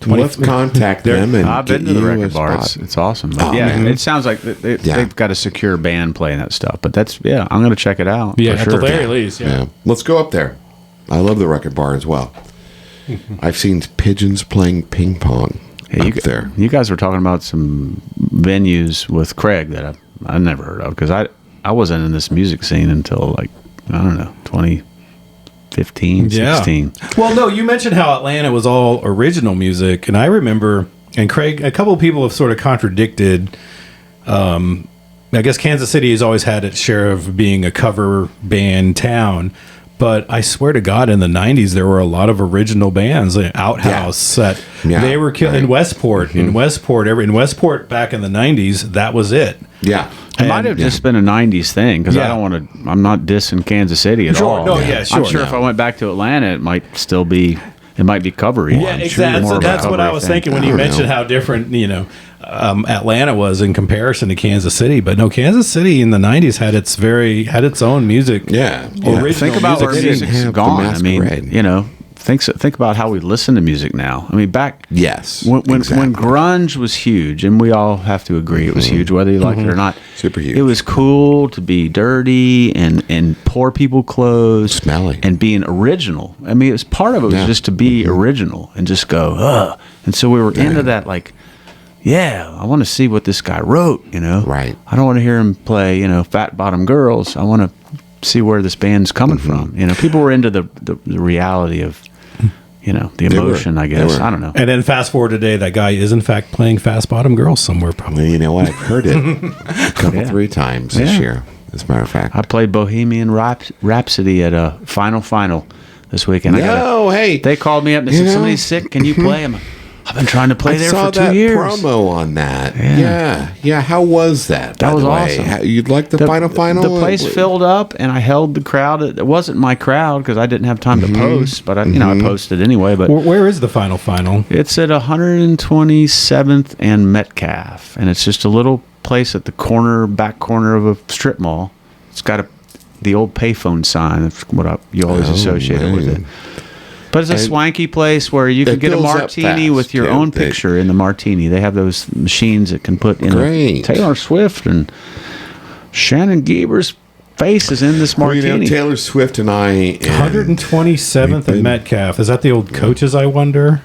C: Let's contact them. And
B: I've been to the Record Bar. It's awesome. But it sounds like they've got a secure band playing that stuff. But that's I'm going to check it out.
A: Yeah,
B: for
A: at
B: sure.
A: the very least. Yeah.
C: Let's go up there. I love the Record Bar as well. I've seen pigeons playing ping pong. Up there.
B: You guys were talking about some venues with Craig that I never heard of because I wasn't in this music scene until 2015, 16.
A: Well, no, you mentioned how Atlanta was all original music, and I remember, and Craig, a couple of people have sort of contradicted. I guess Kansas City has always had its share of being a cover band town. But I swear to God, in the 90s, there were a lot of original bands, Outhouse, that they were killed in Westport. In Westport back in the 90s, that was it.
C: Yeah.
B: It might have just been a 90s thing because I'm not dissing Kansas City at all.
A: No, sure.
B: I'm sure if I went back to Atlanta, it might still be. It might be covery.
A: Yeah, exactly. So that's what I was thinking when you mentioned how different, Atlanta was in comparison to Kansas City. But no, Kansas City in the 90s had its own music.
C: Yeah.
A: Original
B: think about where music's gone. I mean, think about how we listen to music now. I mean, back when grunge was huge, and we all have to agree it was huge, whether you like it or not.
C: Super huge.
B: It was cool to be dirty and poor people clothes,
C: smelly,
B: and being original. I mean, it was part of it was just to be original and just go, ugh. And so we were into that, I want to see what this guy wrote.
C: Right.
B: I don't want to hear him play, Fat Bottom Girls. I want to see where this band's coming from. People were into the reality of. The emotion, I guess. I don't know.
A: And then fast forward today, that guy is in fact playing Fast Bottom Girls somewhere, probably.
C: Well, you know what? I've heard it a couple, 3 times this year, as a matter of fact.
B: I played Bohemian Rhapsody at a final this weekend.
C: Hey.
B: They called me up and they said, somebody's sick. Can you play? I've been trying to play there for 2 years.
C: I saw that promo on that. Yeah. How was that?
B: That was awesome.
C: You'd like the final?
B: The place filled up, and I held the crowd. It wasn't my crowd because I didn't have time to post, but I posted anyway. But
A: where is the final?
B: It's at 127th and Metcalf, and it's just a little place at the back corner of a strip mall. It's got the old payphone sign. That's what you always associate it with it. But it's a swanky place where you can get a martini with your own picture in the martini. They have those machines that can put in Taylor Swift and Shannon Gieber's face is in this martini.
C: Taylor Swift and I...
A: 127th and Metcalf. Is that the old Coaches, I wonder?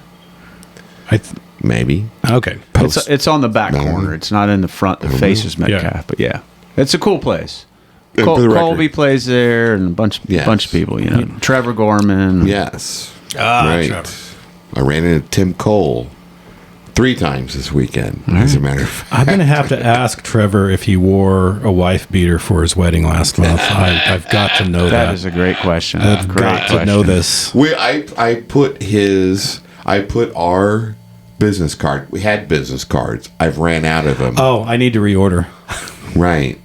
C: Maybe.
A: Okay.
B: It's on the back corner. It's not in the front that faces Metcalf. But yeah, it's a cool place. Colby plays there and a bunch of people, Trevor Gorman.
C: Yes. Right. Trevor. I ran into Tim Cole 3 times this weekend, as a matter of fact.
A: I'm going to have to ask Trevor if he wore a wife beater for his wedding last month. I've got to know that.
B: That is a great question.
A: I've got to know this.
C: I put our business card. We had business cards. I've ran out of them.
A: Oh, I need to reorder.
C: Right.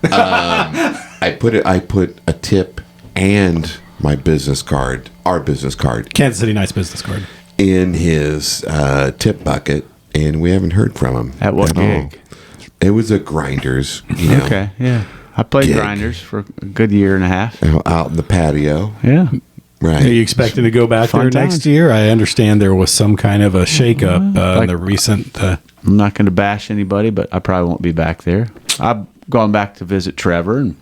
C: I put a tip and my business card, our business card,
A: Kansas City Knights business card,
C: in his tip bucket, and we haven't heard from him.
B: At what gig?
C: It was a Grinders.
B: Okay, yeah. I played Grinders for a good year and a half.
C: Out in the patio.
B: Yeah.
C: Right.
A: Are you expecting to go back there next year? I understand there was some kind of a shakeup in the recent...
B: I'm not going to bash anybody, but I probably won't be back there. I've gone back to visit Trevor, and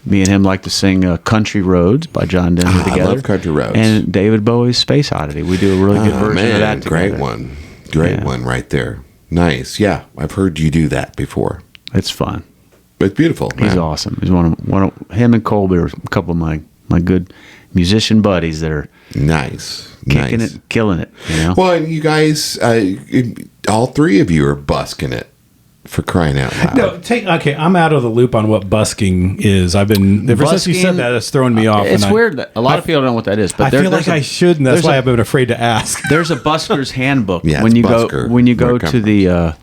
B: me and him like to sing Country Roads by John Denver together.
C: I love Country Roads.
B: And David Bowie's Space Oddity. We do a really good version of that together.
C: Great one. Great one right there. Nice. Yeah, I've heard you do that before.
B: It's fun.
C: It's beautiful.
B: He's awesome. He's one of him and Colby are a couple of my good musician buddies that are kicking it, killing it.
C: Well, and you guys, all 3 of you are busking it. For crying out loud.
A: No, I'm out of the loop on what busking is. Ever since you said that, it's thrown me off.
B: It's weird that a lot of people don't know what that is. But
A: I feel like I should, and that's why I've been afraid to ask.
B: There's a busker's handbook.
C: When you go
B: to the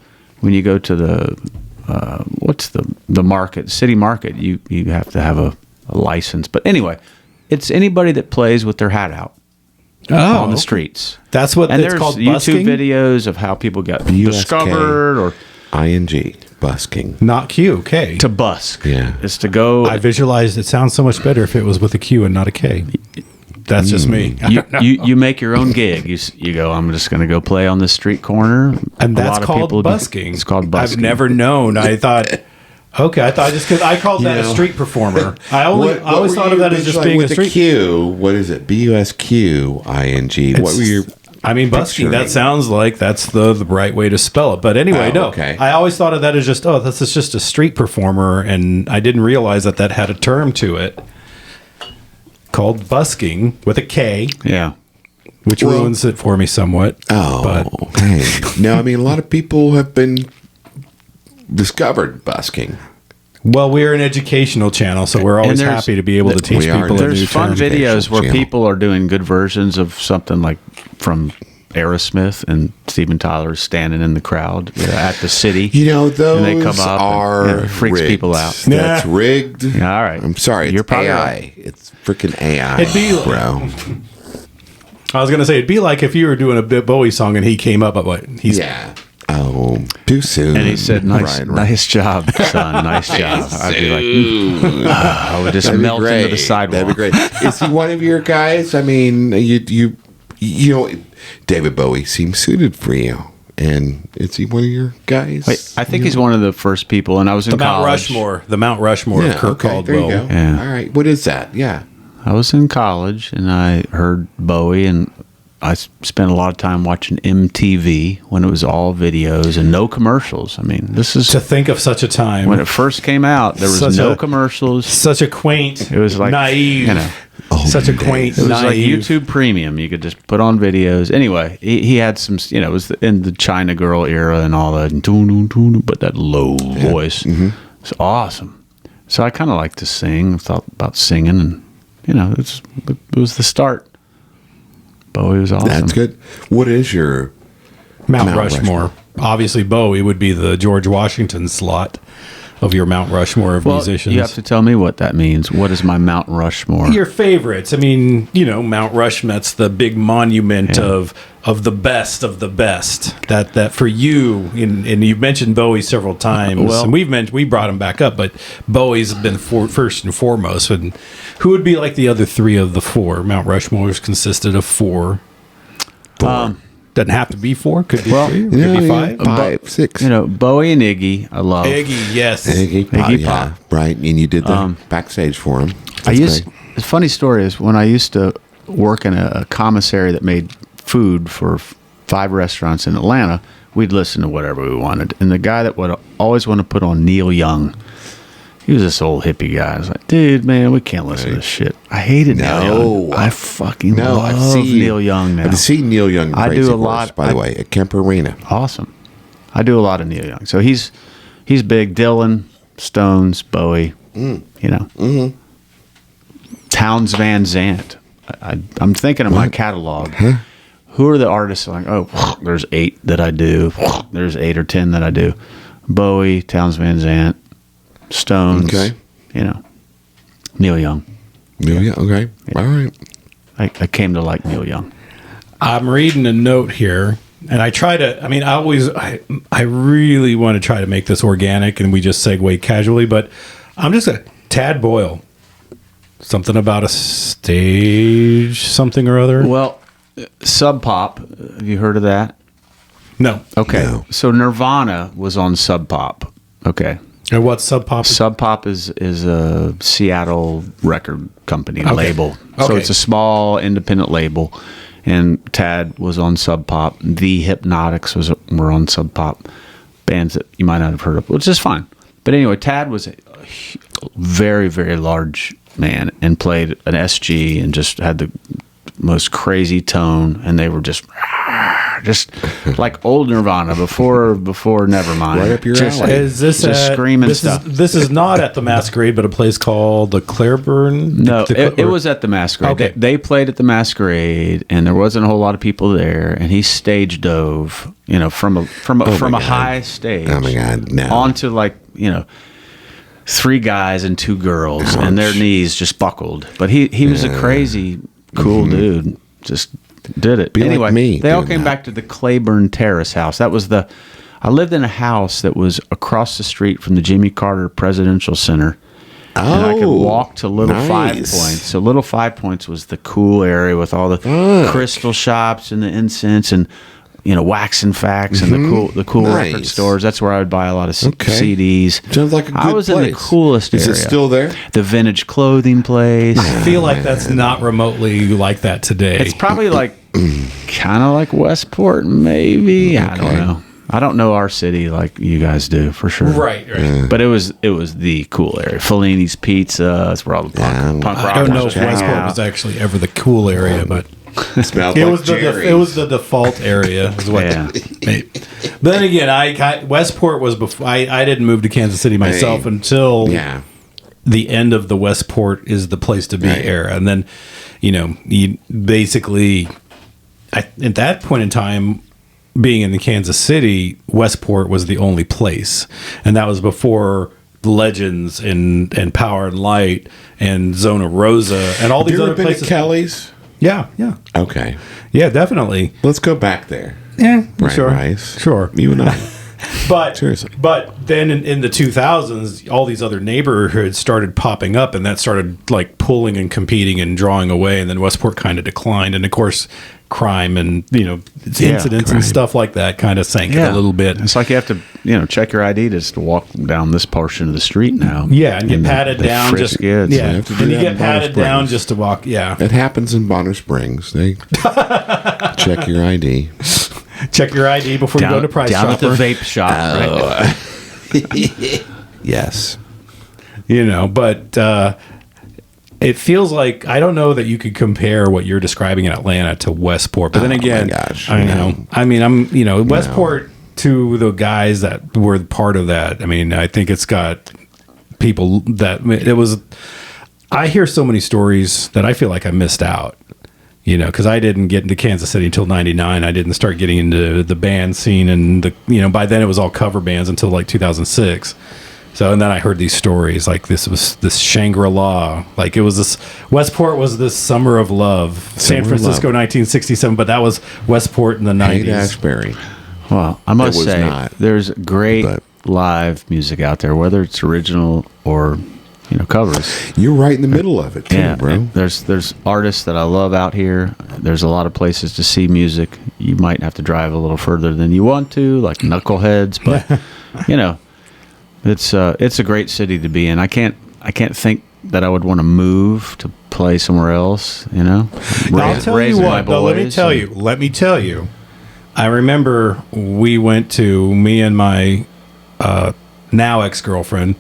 B: what's the market, city market, you have to have a license. But anyway, it's anybody that plays with their hat out on the streets.
A: That's what it's called.
B: YouTube videos of how people got discovered or.
C: ING, busking.
A: Not Q, K.
B: To busk.
C: Yeah.
B: Is to go.
A: I visualized it sounds so much better if it was with a Q and not a K. That's just me.
B: You make your own gig. You go, I'm just going to go play on this street corner.
A: And that's called busking.
B: It's called busking.
A: I've never known. I thought, I called that a street performer. I always thought of that as just being a street.
C: Q, what is it? BUSQING. What were your...
A: busking, that sounds like that's the right way to spell it. But anyway,
C: okay.
A: I always thought of that as just, this is just a street performer, and I didn't realize that had a term to it called busking with a K.
B: Yeah.
A: Which ruins it for me somewhat.
C: No, a lot of people have been discovered busking.
A: Well, we're an educational channel, so we're always happy to be able to teach people a new term.
B: There's fun videos where people are doing good versions of something like from Aerosmith, and Steven Tyler is standing in the crowd at the city.
C: Those
B: and they come up
C: are
B: and it freaks
C: rigged.
B: people out.
C: That's rigged.
B: Yeah, all right.
C: I'm sorry.
B: You're
C: it's AI.
B: right.
C: It's freaking AI, bro.
A: I was going to say, it'd be like if you were doing a Bowie song and he came up,
C: Yeah. Oh, too soon.
B: And he said, nice job, son. Nice job. I'd be like, I would just melt into the sidewalk.
C: That'd be great. Is he one of your guys? David Bowie seems suited for you. And is he one of your guys?
B: Wait, I think he's one of the first people, and I was in college.
A: The Mount Rushmore of Kurt Caldwell.
C: There you go.
B: Yeah.
C: All right. What is that? Yeah.
B: I was in college, and I heard Bowie, and I spent a lot of time watching MTV when it was all videos and no commercials. This is...
A: To think of such a time.
B: When it first came out, there was no commercials.
A: Such a quaint,
B: it was like,
A: naive. Such a quaint,
B: it was like YouTube Premium. You could just put on videos. Anyway, he had some, it was in the China Girl era and all that, but that low voice. It's awesome. So I kind of like to sing. I thought about singing, and it was the start. Bowie was awesome.
C: That's good. What is your
A: Mount Rushmore? Obviously, Bowie would be the George Washington slot of your Mount Rushmore of musicians.
B: You have to tell me what that means. What is my Mount Rushmore?
A: Your favorites. I mean, Mount Rushmore's the big monument of the best of the best. That for you, and you've mentioned Bowie several times.
B: Well,
A: and we brought him back up, but Bowie's been first and foremost. And who would be like the other three of the four? Mount Rushmore's consisted of four. Doesn't have to be four. Could be three. Could be five.
C: 5, 6.
B: Bowie and Iggy. I love
A: Iggy. Yes.
C: Iggy Pop. Right. And you did the backstage for him.
B: The funny story is when I used to work in a commissary that made food for 5 restaurants in Atlanta, we'd listen to whatever we wanted. And the guy that would always want to put on Neil Young, he was this old hippie guy. I was like, dude, man, we can't listen to this shit. I hated Neil Young. I fucking love Neil Young now.
C: I've seen Neil Young.
B: I do a lot,
C: by the way, at Kemper Arena.
B: Awesome. I do a lot of Neil Young. So he's big. Dylan, Stones, Bowie. Townes Van Zandt. I'm thinking of my catalog. Who are the artists? Like, there's 8 that I do. There's 8 or 10 that I do. Bowie, Townes Van Zandt, Stones.
C: Okay.
B: Neil Young.
C: Neil Young. Okay. Yeah. All right.
B: I came to like Neil Young.
A: I'm reading a note here, and I try to. I mean, I really want to try to make this organic, and we just segue casually. But I'm just a Tad Boyle. Something about a stage, something or other.
B: Well, Sub Pop. Have you heard of that?
A: No.
B: Okay.
C: No.
B: So Nirvana was on Sub Pop. Okay.
A: And what's Sub Pop?
B: Sub Pop is a Seattle record company label. So it's a small independent label. And Tad was on Sub Pop. The Hypnotics were on Sub Pop. Bands that you might not have heard of, which is fine. But anyway, Tad was a very, very large man and played an SG and just had the most crazy tone. And they were just like old Nirvana before Nevermind.
C: Right up your alley.
A: Is this
B: just screaming stuff?
A: This is not at the Masquerade, but a place called the Claiborne.
B: No, it was at the Masquerade.
A: Okay.
B: They played at the Masquerade, and there wasn't a whole lot of people there. And he stage dove, from a high stage.
C: Oh my God! No.
B: Onto 3 guys and 2 girls, and their knees just buckled. But he was a crazy, cool dude. Just did it.
C: Be like me
B: they all
C: doing
B: came
C: that.
B: back to the Claiborne Terrace house. That was I lived in a house that was across the street from the Jimmy Carter Presidential Center. And I could walk to Little Five Points. So Little Five Points was the cool area with all the crystal shops and the incense and Wax and Facts and the cool record stores. That's where I would buy a lot of CDs.
C: Sounds like a good
B: I was in the coolest area.
C: Is it still there?
B: The vintage clothing place.
A: I feel like that's not remotely like that today.
B: It's probably kind of like Westport, maybe. I don't know. I don't know our city like you guys do, for sure.
A: Right.
B: But it was the cool area. Fellini's Pizza. That's where all the punk rock.
A: I don't know if Westport was actually ever the cool area, but
C: Smelled
A: it
C: like
A: was
C: Jerry's.
A: it was the default area. Is what. But then again, Westport was before. I didn't move to Kansas City myself until the end of the Westport is the place to be era, and then you basically at that point in time. Being in the Kansas City, Westport was the only place, and that was before Legends and Power and Light and Zona Rosa and all these other places.
C: Kelly's?
A: Yeah.
C: Okay.
A: Yeah, definitely.
C: Let's go back there.
A: Yeah,
C: Brian
A: sure.
C: Rice.
A: Sure.
C: You and I.
A: But
C: Seriously.
A: But then in the 2000s, all these other neighborhoods started popping up, and that started pulling and competing and drawing away, and then Westport kind of declined, and of course crime and incidents and stuff like that kind of sank it a little bit.
B: It's like you have to check your ID just to walk down this portion of the street now.
A: Yeah, and get patted down just
B: kids.
A: Yeah,
C: have to do
A: and you
C: that
A: get
C: in Bonner
A: patted down
C: Springs.
A: just to walk. Yeah,
C: It happens in Bonner Springs. They check your ID.
A: check your ID before you go to Price
B: down
A: Chopper.
B: at the vape shop. Right?
C: Yes.
A: But it feels like I don't know that you could compare what you're describing in Atlanta to Westport. But then again,
C: my gosh,
A: I
C: no.
A: know. I mean, Westport to the guys that were part of that. I mean, I think it's got people that it was. I hear so many stories that I feel like I missed out. Because I didn't get into Kansas City until '99. I didn't start getting into the band scene, and by then it was all cover bands until like 2006. So, and then I heard these stories like this was this Shangri-La, like it was this Westport was this summer of love, San Francisco 1967, but that was Westport in the 90s.
C: Ashbury.
B: Well, I must say, there's great live music out there, whether it's original or covers.
C: You're right in the middle of it, too, bro.
B: There's artists that I love out here. There's a lot of places to see music. You might have to drive a little further than you want to, like Knuckleheads, but it's a great city to be in. I can't think that I would want to move to play somewhere else.
A: I'll tell you what. But let me tell you. I remember me and my now ex-girlfriend.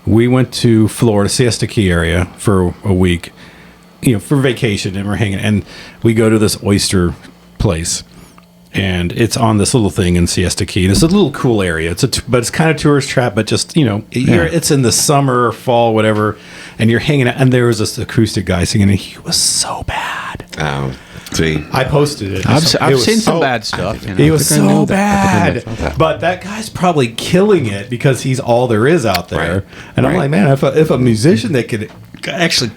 A: We went to Florida, Siesta Key area for a week, for vacation, and we're hanging. And we go to this oyster place, and it's on this little thing in Siesta Key. And it's a little cool area. But it's kind of tourist trap. But just it's in the summer, fall, whatever, and you're hanging out. And there was this acoustic guy singing, and he was so bad.
C: See,
A: I posted it.
B: I've seen some bad stuff.
A: He was so bad, but that guy's probably killing it because he's all there is out there. Right. And I'm like, man, if a musician that could actually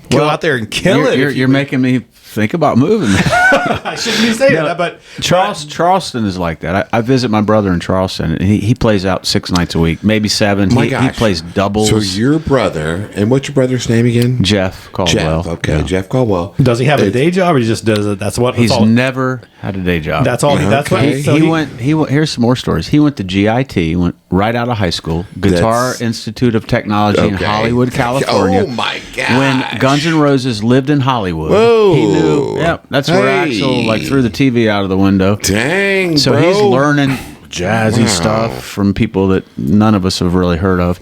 A: go out there and kill it,
B: you're making me think about moving.
A: I shouldn't be saying that, but
B: Charleston is like that. I visit my brother in Charleston, and he plays out 6 nights a week, maybe 7. He plays doubles.
C: So your brother, and what's your brother's name again?
B: Jeff Caldwell.
C: Jeff Caldwell.
A: Does he have a day job, or he just does it? That's what
B: he's never had a day job.
A: That's all. That's what
B: he went. Here's some more stories. He went to GIT. He went right out of high school. Guitar Institute of Technology in Hollywood, California.
C: Oh my God!
B: When Guns N' Roses lived in Hollywood, he knew. Yep, that's where Axl threw the TV out of the window.
C: Dang,
B: so
C: bro.
B: He's learning jazzy stuff from people that none of us have really heard of.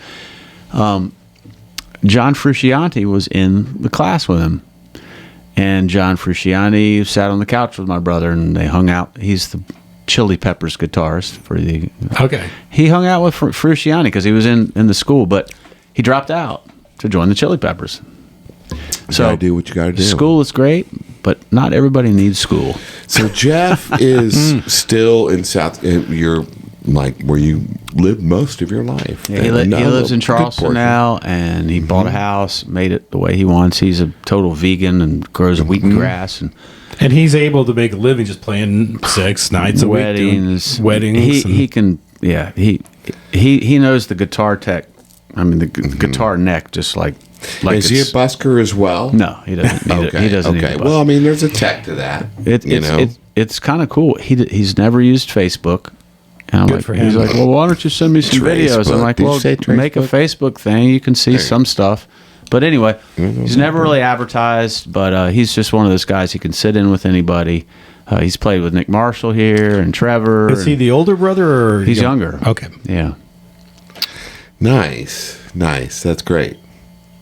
B: John Frusciante was in the class with him, and John Frusciante sat on the couch with my brother, and they hung out. He's the Chili Peppers guitarist for the.
A: Okay.
B: He hung out with Frusciante because he was in the school, but he dropped out to join the Chili Peppers.
C: So you gotta do what you gotta do.
B: School is great, but not everybody needs school.
C: So Jeff is still in you're like where you lived most of your life.
B: Yeah, he lives in Charleston now, and he bought a house, made it the way he wants. He's a total vegan and grows wheatgrass,
A: and he's able to make a living just playing 6 nights a week, doing weddings.
B: He can, he knows the guitar tech. I mean, the guitar neck, just like
C: is he a busker as well?
B: No, he doesn't. He doesn't.
C: Okay. Well, I mean, there's a tech to that.
B: It's kind of cool. He's never used Facebook. And I'm
A: Good for him.
B: He's like, well, why don't you send me some videos? I'm like, well, make a Facebook thing. You can see some stuff. But anyway, he's never really advertised, but he's just one of those guys. He can sit in with anybody. He's played with Nick Marshall here and Trevor.
A: Is he the older brother? Or
B: he's younger.
A: Okay.
B: Yeah.
C: Nice. That's great.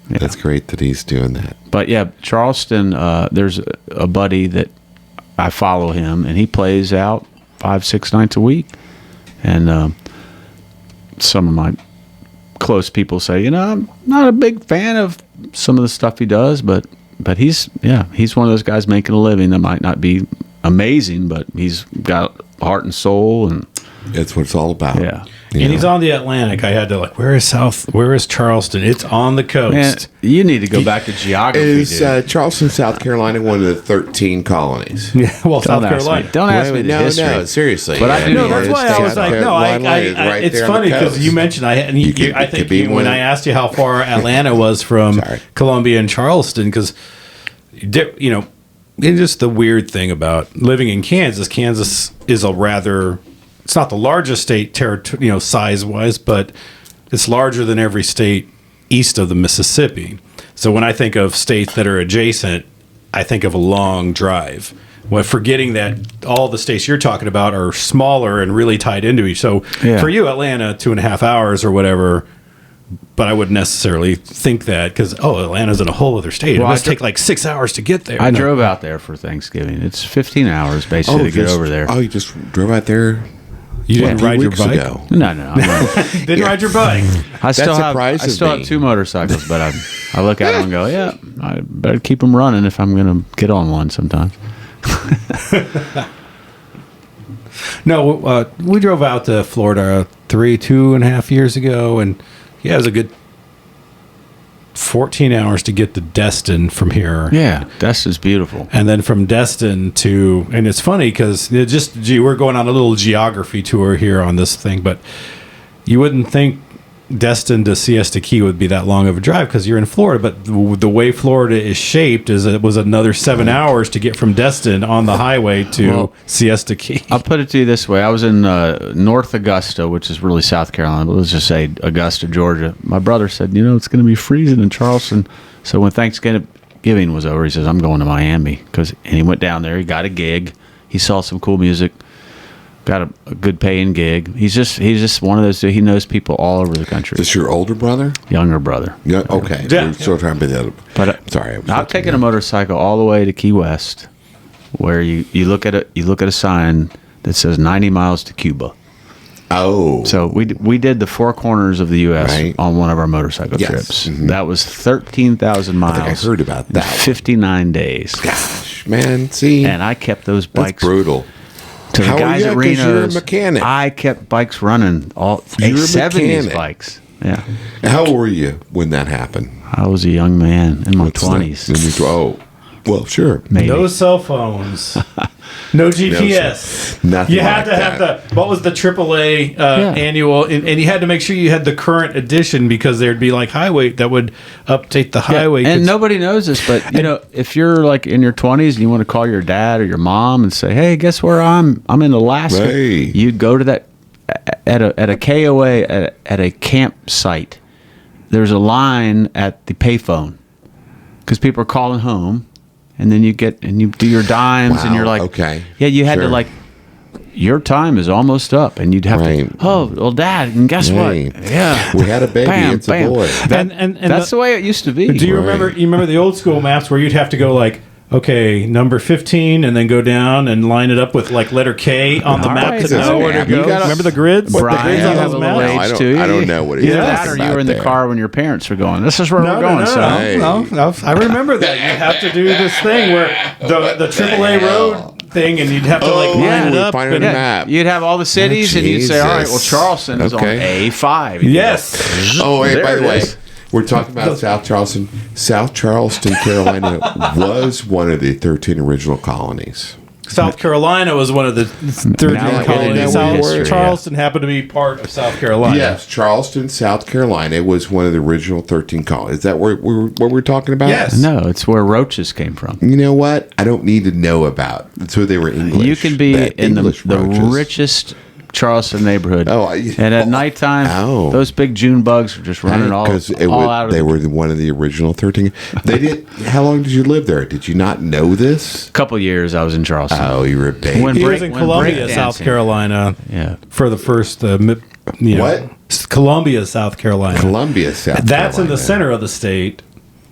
C: Yeah. That's great that he's doing that.
B: But yeah, Charleston, there's a buddy that I follow him, and he plays out 5-6 nights a week. And some of my close people say, I'm not a big fan of some of the stuff he does, but he's one of those guys making a living that might not be amazing, but he's got heart and soul, and
C: that's what it's all about.
B: Yeah.
A: And he's on the Atlantic. I had to where is Charleston? It's on the coast.
B: Man, you need to go back to geography.
C: Is Charleston, South Carolina, one of the 13 colonies?
A: Yeah, well, South Carolina.
B: Don't ask me the history.
C: No, seriously.
B: But I do.
A: No, that's why I was like, it's funny because you mentioned I think when I asked you how far Atlanta was from Columbia and Charleston, because it's just the weird thing about living in Kansas. Kansas is it's not the largest state size-wise, but it's larger than every state east of the Mississippi. So when I think of states that are adjacent, I think of a long drive. Well, forgetting that all the states you're talking about are smaller and really tied into each. So for you, Atlanta, 2.5 hours or whatever, but I wouldn't necessarily think that because, Atlanta's in a whole other state. Well, it must take like 6 hours to get there.
B: I drove out there for Thanksgiving. It's 15 hours basically to get over there.
C: Oh, you just drove out there?
A: You didn't ride your bike?
C: Ago.
B: No. I'm not.
A: Didn't ride your bike?
B: I still
C: surprises me.
B: have 2 motorcycles, but I look at them and go, yeah, I better keep them running if I'm going to get on one sometimes.
A: No, we drove out to Florida 2.5 years ago, and it was a good 14 hours to get to Destin from here.
B: Yeah, Destin's beautiful.
A: And then from Destin and it's funny because we're going on a little geography tour here on this thing, but you wouldn't think Destin to Siesta Key would be that long of a drive because you're in Florida, but the way Florida is shaped is it was another 7 hours to get from Destin on the highway to Siesta Key.
B: I'll put it to you this way. I was in North Augusta, which is really South Carolina, but let's just say Augusta, Georgia. My brother said, it's going to be freezing in Charleston. So when Thanksgiving was over, he says, I'm going to Miami. And he went down there. He got a gig. He saw some cool music. Got a good paying gig. He's just one of those. He knows people all over the country.
C: Is this your older brother?
B: Younger brother.
C: Yeah. Okay.
A: Yeah.
C: We're still trying to be the other.
B: But
C: sorry,
B: I've taken a motorcycle all the way to Key West, where you look at a sign that says 90 miles to Cuba.
C: Oh.
B: So we did the 4 corners of the U.S.
C: Right.
B: on one of our motorcycle
C: Yes.
B: trips.
C: Mhm.
B: That was 13,000 miles.
C: I think I heard about
B: in
C: that.
B: 59 days.
C: Gosh, man. See,
B: And I kept those
C: that's
B: bikes.
C: brutal.
B: To the
C: How are
B: guys
C: you?
B: at
C: 'Cause you're a
B: Reno's,
C: mechanic.
B: I kept bikes running, all
C: You're a
B: 70s
C: mechanic.
B: bikes. Yeah.
C: How old were you when that happened?
B: I was a young man in my
C: What's that?
B: 20s.
C: Oh, well, sure.
B: Maybe.
A: No cell phones. No GPS.
C: Nothing
A: You had
C: like
A: to have what was the AAA annual, and you had to make sure you had the current edition because there'd be like highway that would update the highway.
B: And nobody knows this, but if you're like in your 20s and you want to call your dad or your mom and say, "Hey, guess where I'm in Alaska."
C: Hey.
B: You'd go to that at a KOA at a campsite. There's a line at the payphone because people are calling home. And then you do your dimes, and you're like,
C: okay.
B: Yeah, you had to
C: Sure.
B: your time is almost up, and you'd have
C: Right.
B: to, oh, well, Dad, and guess
C: Right.
B: what? Yeah,
C: We had a baby. It's a boy.
A: and
B: that's the way it used to be.
A: Do you
C: Right.
A: remember? You remember the old school maps where you'd have to go like, okay, number 15, and then go down and line it up with like letter K on the
B: All
A: map
B: right,
A: to
B: so
A: know where to
C: you
A: go.
C: gotta-
A: Remember the grids?
B: Brian,
A: the grids
B: you
A: on
B: have
A: those
B: a little
A: maps?
B: age too.
C: I don't know what he's
B: Either
C: talking
B: that, or you
C: about
B: were in the
C: there.
B: car when your parents were going. This is where we're going. So
C: Hey.
A: No, I remember that. You'd have to do this thing where the AAA road thing, and you'd have to like line it
C: we're
A: up.
C: finding
A: and-
C: a map.
B: you'd have all the cities, and you'd say, all right, well,
C: Jesus.
B: Charleston is on
C: Okay.
B: A5.
A: Yes.
C: Oh, hey,
B: There
C: by the
B: it
C: way,
B: is.
C: we're talking about South Charleston. South Charleston, Carolina was one of the 13 original colonies.
A: South Carolina was one of the 13
B: Now
A: colonies.
C: we know where
A: South
C: we're-
A: Charleston happened to be part of South Carolina.
C: Yes, Charleston, South Carolina was one of the original 13 colonies. Is that what we're talking about?
A: Yes.
B: No, it's where roaches came from.
C: You know what? I don't need to know about. So they were English.
B: You can be
C: That
B: in the
C: English roaches.
B: richest Charleston neighborhood.
C: Oh,
B: and at nighttime, those big June bugs are just running all out of
C: they
B: the
C: were one of the original 13. They did. How long did you live there? Did you not know this?
B: couple years I was in Charleston.
C: Oh, you were a baby.
B: When
A: He
B: break-
A: was in
B: when
A: Columbia,
B: breakdancing.
A: South Carolina,
B: Yeah.
A: for the first,
C: What?
A: Columbia, South Carolina.
C: Columbia, South
A: That's in
C: Carolina.
A: the center of the state.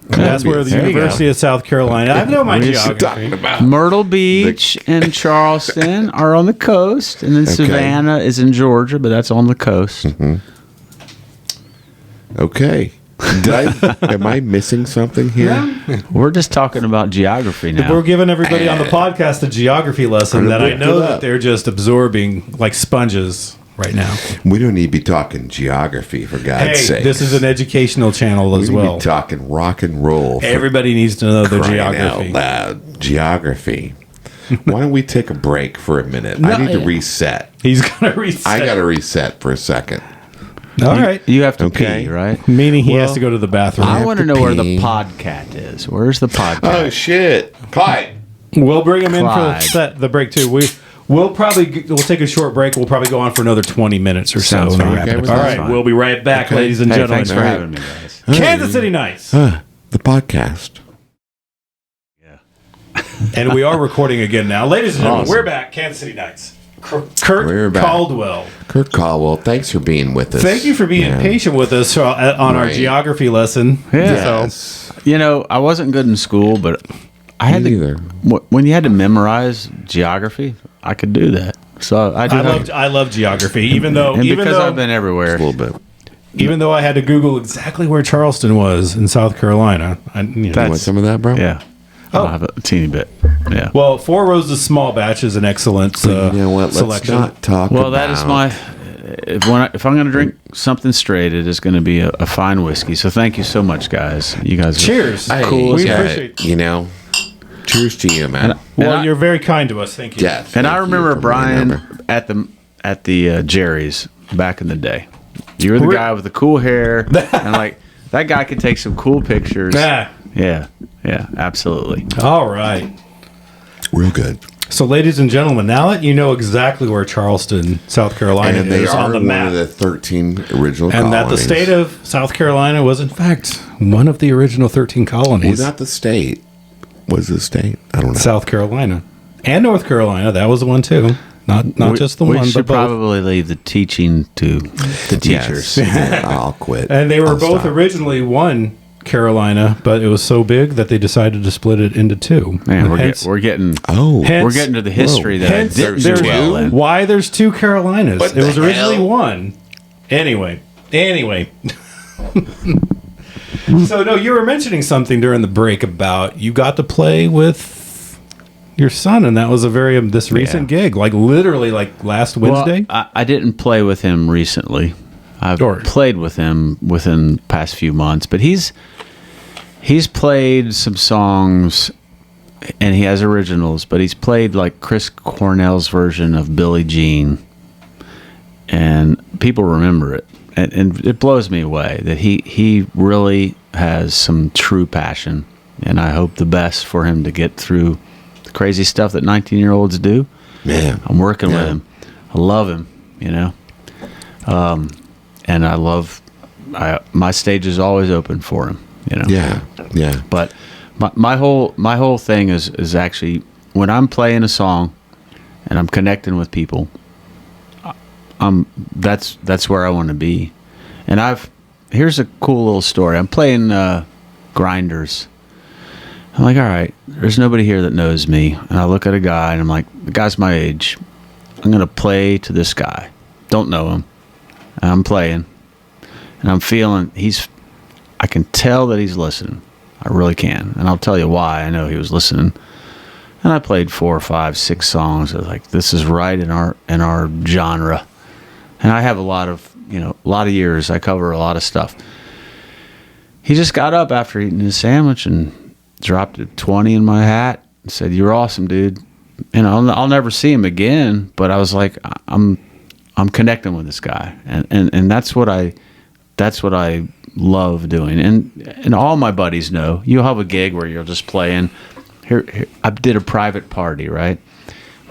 A: That's where the
B: There you
A: University of South Carolina. I know my
C: What are you
A: geography.
C: talking about?
B: Myrtle Beach and Charleston are on the coast, and then Savannah is in Georgia, but that's on the coast.
C: Okay. Am I missing something here?
B: We're just talking about geography now.
A: We're giving everybody on the podcast a geography lesson that I
C: looked
A: know
C: it
A: that
C: up.
A: they're just absorbing like sponges right now.
C: We don't need to be talking geography, for God's
A: Hey,
C: sake.
A: this is an educational channel as
C: we need to
A: well.
C: be talking rock and roll. for
A: Everybody needs to know their
C: crying out
A: geography.
C: loud. Geography. Why don't we take a break for a minute? I need to reset.
A: He's gonna reset.
C: I got to reset for a second.
A: All right.
B: You have to
C: Okay.
B: pee, right?
A: Meaning he has to go to the bathroom.
B: I want to
C: to
B: know where the
C: pee.
B: podcat is. Where's the podcat?
C: Oh, shit. Clyde.
A: We'll bring him in
B: Clyde.
A: for the break too. We'll take a short break. We'll probably go on for another 20 minutes or so.
B: Sounds
A: and
B: fine.
A: wrap it
C: Okay
A: up.
C: with
A: All
C: that.
A: right,
B: Fine.
A: we'll be right back,
C: Okay.
A: ladies and
B: Hey,
A: gentlemen.
B: thanks for having me, guys.
A: Kansas City Nights.
C: The podcast.
A: And we are recording again now. Ladies and gentlemen,
B: Awesome.
A: we're back. Kansas City Nights. Kurt
C: We're back.
A: Caldwell.
C: Kurt Caldwell, thanks for being with us.
A: Thank you for being
C: Yeah.
A: patient with us on our
C: Right.
A: geography lesson.
B: Yeah.
C: Yes.
B: You know, I wasn't good in school, but I had
C: Me
B: to.
C: neither.
B: When you had to memorize geography, I could do that. So
A: I love geography, even though
B: I've been everywhere
C: a little bit.
A: Even though I had to Google exactly where Charleston was in South Carolina.
C: You want some of that, bro?
B: Yeah. I'll have a teeny bit. Yeah.
A: Well, Four Roses Small Batch is an excellent
C: you know what? Let's
A: selection.
C: not talk
B: Well,
C: about...
B: that is my... If I'm going to drink something straight, it is going to be a fine whiskey. So thank you so much, guys. You guys
A: Cheers.
C: Hey,
B: cool as
A: We
B: heck.
A: appreciate
C: you know, cheers to you, man.
A: Well, you're very kind to us. Thank you.
C: Yeah,
B: And I
C: thank you
B: remember
C: for
B: Brian
C: bringing it over.
B: at the Jerry's back in the day. You were the guy with the cool hair, and like that guy could take some cool pictures.
A: Ah.
B: Yeah, absolutely.
A: All right.
C: Real good.
A: So, ladies and gentlemen, now that you know exactly where Charleston, South Carolina
C: And they
A: is
C: are
A: on the
C: one
A: map,
C: of the 13 original
A: and
C: colonies.
A: that the state of South Carolina was, in fact, one of the original 13 colonies.
C: Well, not the state. Was the state? I don't know.
A: South Carolina and North Carolina. That was the one too. Not just the
B: we
A: one,
B: should
A: but both.
B: probably leave the teaching to the teachers.
C: Yes. Yeah, I'll quit.
A: And they were
C: I'll
A: both
C: stop.
A: originally one Carolina, but it was so big that they decided to split it into two.
B: Man, we're
A: Hence-
B: getting
C: Oh.
A: Hence-
B: we're getting to the history that I
A: Hence,
B: didn't
A: there's
B: do well in.
A: why there's two Carolinas.
C: What
A: It was
C: the
A: originally
C: hell?
A: one. Anyway. So no, you were mentioning something during the break about you got to play with your son, and that was a very this recent gig, like literally like last Wednesday.
B: Well, I didn't play with him recently. I've
A: Sure.
B: played with him within the past few months, but he's played some songs, and he has originals, but he's played like Chris Cornell's version of Billie Jean, and people remember it, and it blows me away that he really has some true passion, and I hope the best for him to get through the crazy stuff that 19-year-olds do.
C: Man.
B: I'm working with
C: Yeah.
B: him. I love him, you know. And I love my stage is always open for him, you know.
C: Yeah. Yeah.
B: But my whole thing is actually when I'm playing a song and I'm connecting with people, that's where I want to be. And here's a cool little story. I'm playing Grinders. I'm like, all right, there's nobody here that knows me. And I look at a guy and I'm like, the guy's my age. I'm going to play to this guy. Don't know him. And I'm playing. And I'm feeling I can tell that he's listening. I really can. And I'll tell you why I know he was listening. And I played 4 or 5, 6 songs. I was like, this is right in our genre. And I have a lot of years. I cover a lot of stuff. He just got up after eating his sandwich and dropped a 20 in my hat and said, "You're awesome, dude." And I'll never see him again, but I was like, I'm connecting with this guy. And that's what I love doing. And all my buddies know. You'll have a gig where you're just playing. Here I did a private party, right?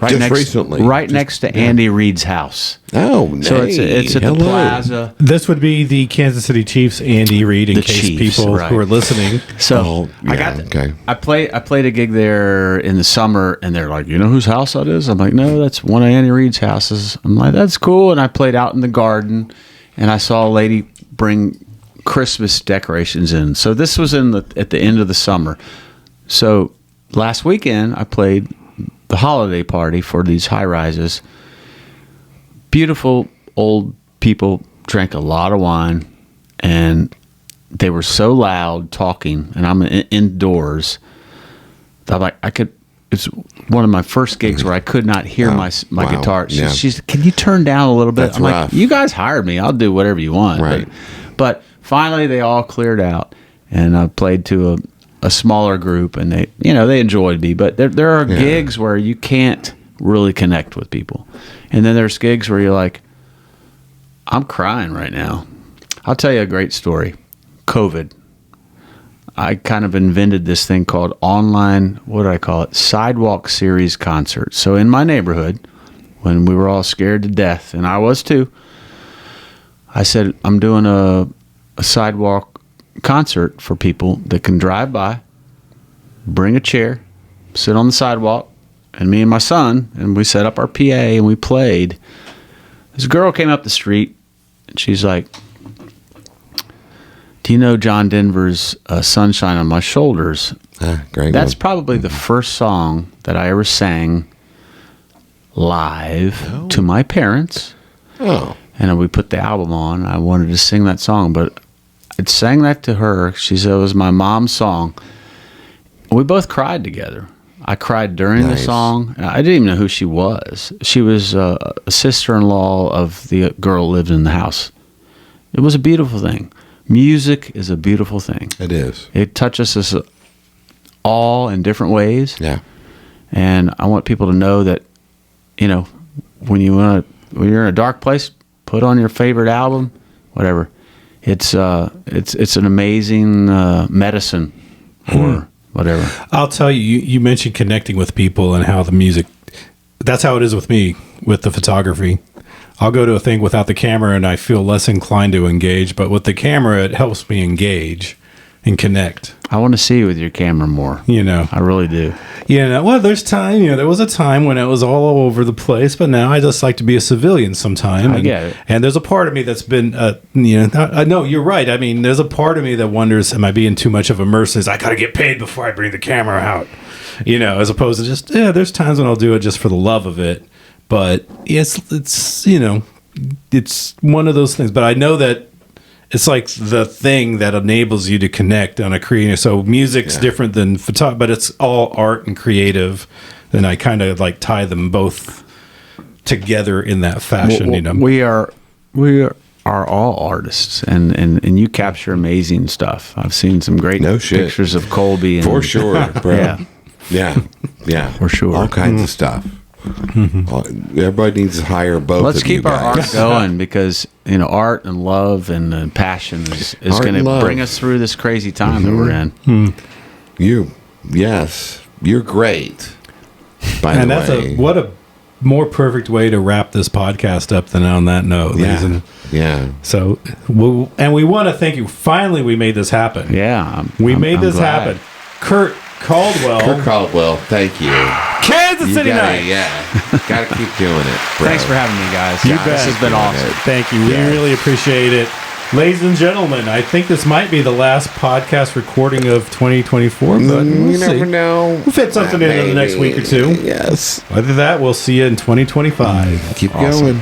C: Recently.
B: Next to Andy Reid's house.
C: Oh, nice.
B: So it's at the plaza.
A: This would be the Kansas City Chiefs, Andy Reid, in
B: The
A: case
B: Chiefs,
A: people
B: right.
A: who are listening.
B: So I played a gig there in the summer, and they're like, "You know whose house that is?" I'm like, "No, that's one of Andy Reid's houses." I'm like, "That's cool." And I played out in the garden, and I saw a lady bring Christmas decorations in. So this was at the end of the summer. So last weekend I played the holiday party for these high rises. Beautiful old people drank a lot of wine, and they were so loud talking, and I'm indoors. I'm like, it's one of my first gigs where I could not hear my guitar. She's, "Can you turn down a little bit?"
C: That's
B: I'm
C: rough.
B: like, "You guys hired me. I'll do whatever you want."
C: Right.
B: But finally they all cleared out, and I played to a smaller group, and they enjoyed me. But there are gigs where you can't really connect with people, and then there's gigs where you're like, "I'm crying right now." I'll tell you a great story. COVID. I kind of invented this thing called online, what did I call it? Sidewalk series concerts. So in my neighborhood, when we were all scared to death, and I was too, I said, I'm doing a sidewalk concert for people that can drive by, bring a chair, sit on the sidewalk, and me and my son, and we set up our PA and we played. This girl came up the street, and she's like, "Do you know John Denver's Sunshine on My Shoulders?"
C: Great.
B: That's probably the first song that I ever sang live to my parents.
C: Oh.
B: And we put the album on. I wanted to sing that song, but I sang that to her. She said it was my mom's song. We both cried together. I cried during the song. I didn't even know who she was. She was a sister-in-law of the girl who lived in the house. It was a beautiful thing. Music is a beautiful thing.
C: It is.
B: It touches us all in different ways.
C: Yeah.
B: And I want people to know that, you know, when you're in a dark place, put on your favorite album, whatever. It's an amazing medicine or whatever.
A: I'll tell you, you mentioned connecting with people and how the music, that's how it is with me with the photography. I'll go to a thing without the camera and I feel less inclined to engage, but with the camera, it helps me engage and connect.
B: I want to see you with your camera more.
A: You know,
B: I really do.
A: You know, well, there was a time when it was all over the place, but now I just like to be a civilian sometime.
B: I get it.
A: And there's a part of me that's been, no, you're right. I mean, there's a part of me that wonders, am I being too much of a mercenary? I got to get paid before I bring the camera out, you know, as opposed to just, there's times when I'll do it just for the love of it. But it's you know, it's one of those things. But I know that it's like the thing that enables you to connect on a creative. So music's different than photography, but it's all art and creative. And I kind of like tie them both together in that fashion.
B: Well,
A: you know,
B: we are all artists, and you capture amazing stuff. I've seen some great pictures of Colby.
C: For sure, bro. Yeah.
B: For sure.
C: All kinds of stuff. Everybody needs to hire both.
B: Let's
C: of you
B: keep our
C: guys.
B: art going, because you know, art and love and passion is going to bring us through this crazy time that we're in.
C: You're great. By the way,
A: what a more perfect way to wrap this podcast up than on that note, isn't it?
C: Yeah.
A: So, we want to thank you. Finally, we made this happen.
B: Yeah,
A: we made this happen. Kurt Caldwell,
C: thank you.
A: Kansas City Night.
C: Yeah, gotta keep doing it, bro.
B: Thanks for having me, guys.
A: You bet.
B: This has been awesome.
A: Thank you. We really appreciate it. Ladies and gentlemen, I think this might be the last podcast recording of 2024, but
C: you never know.
A: We'll fit something in the next week or two.
C: Yes.
A: Other than that, we'll see you in 2025.
C: Keep going.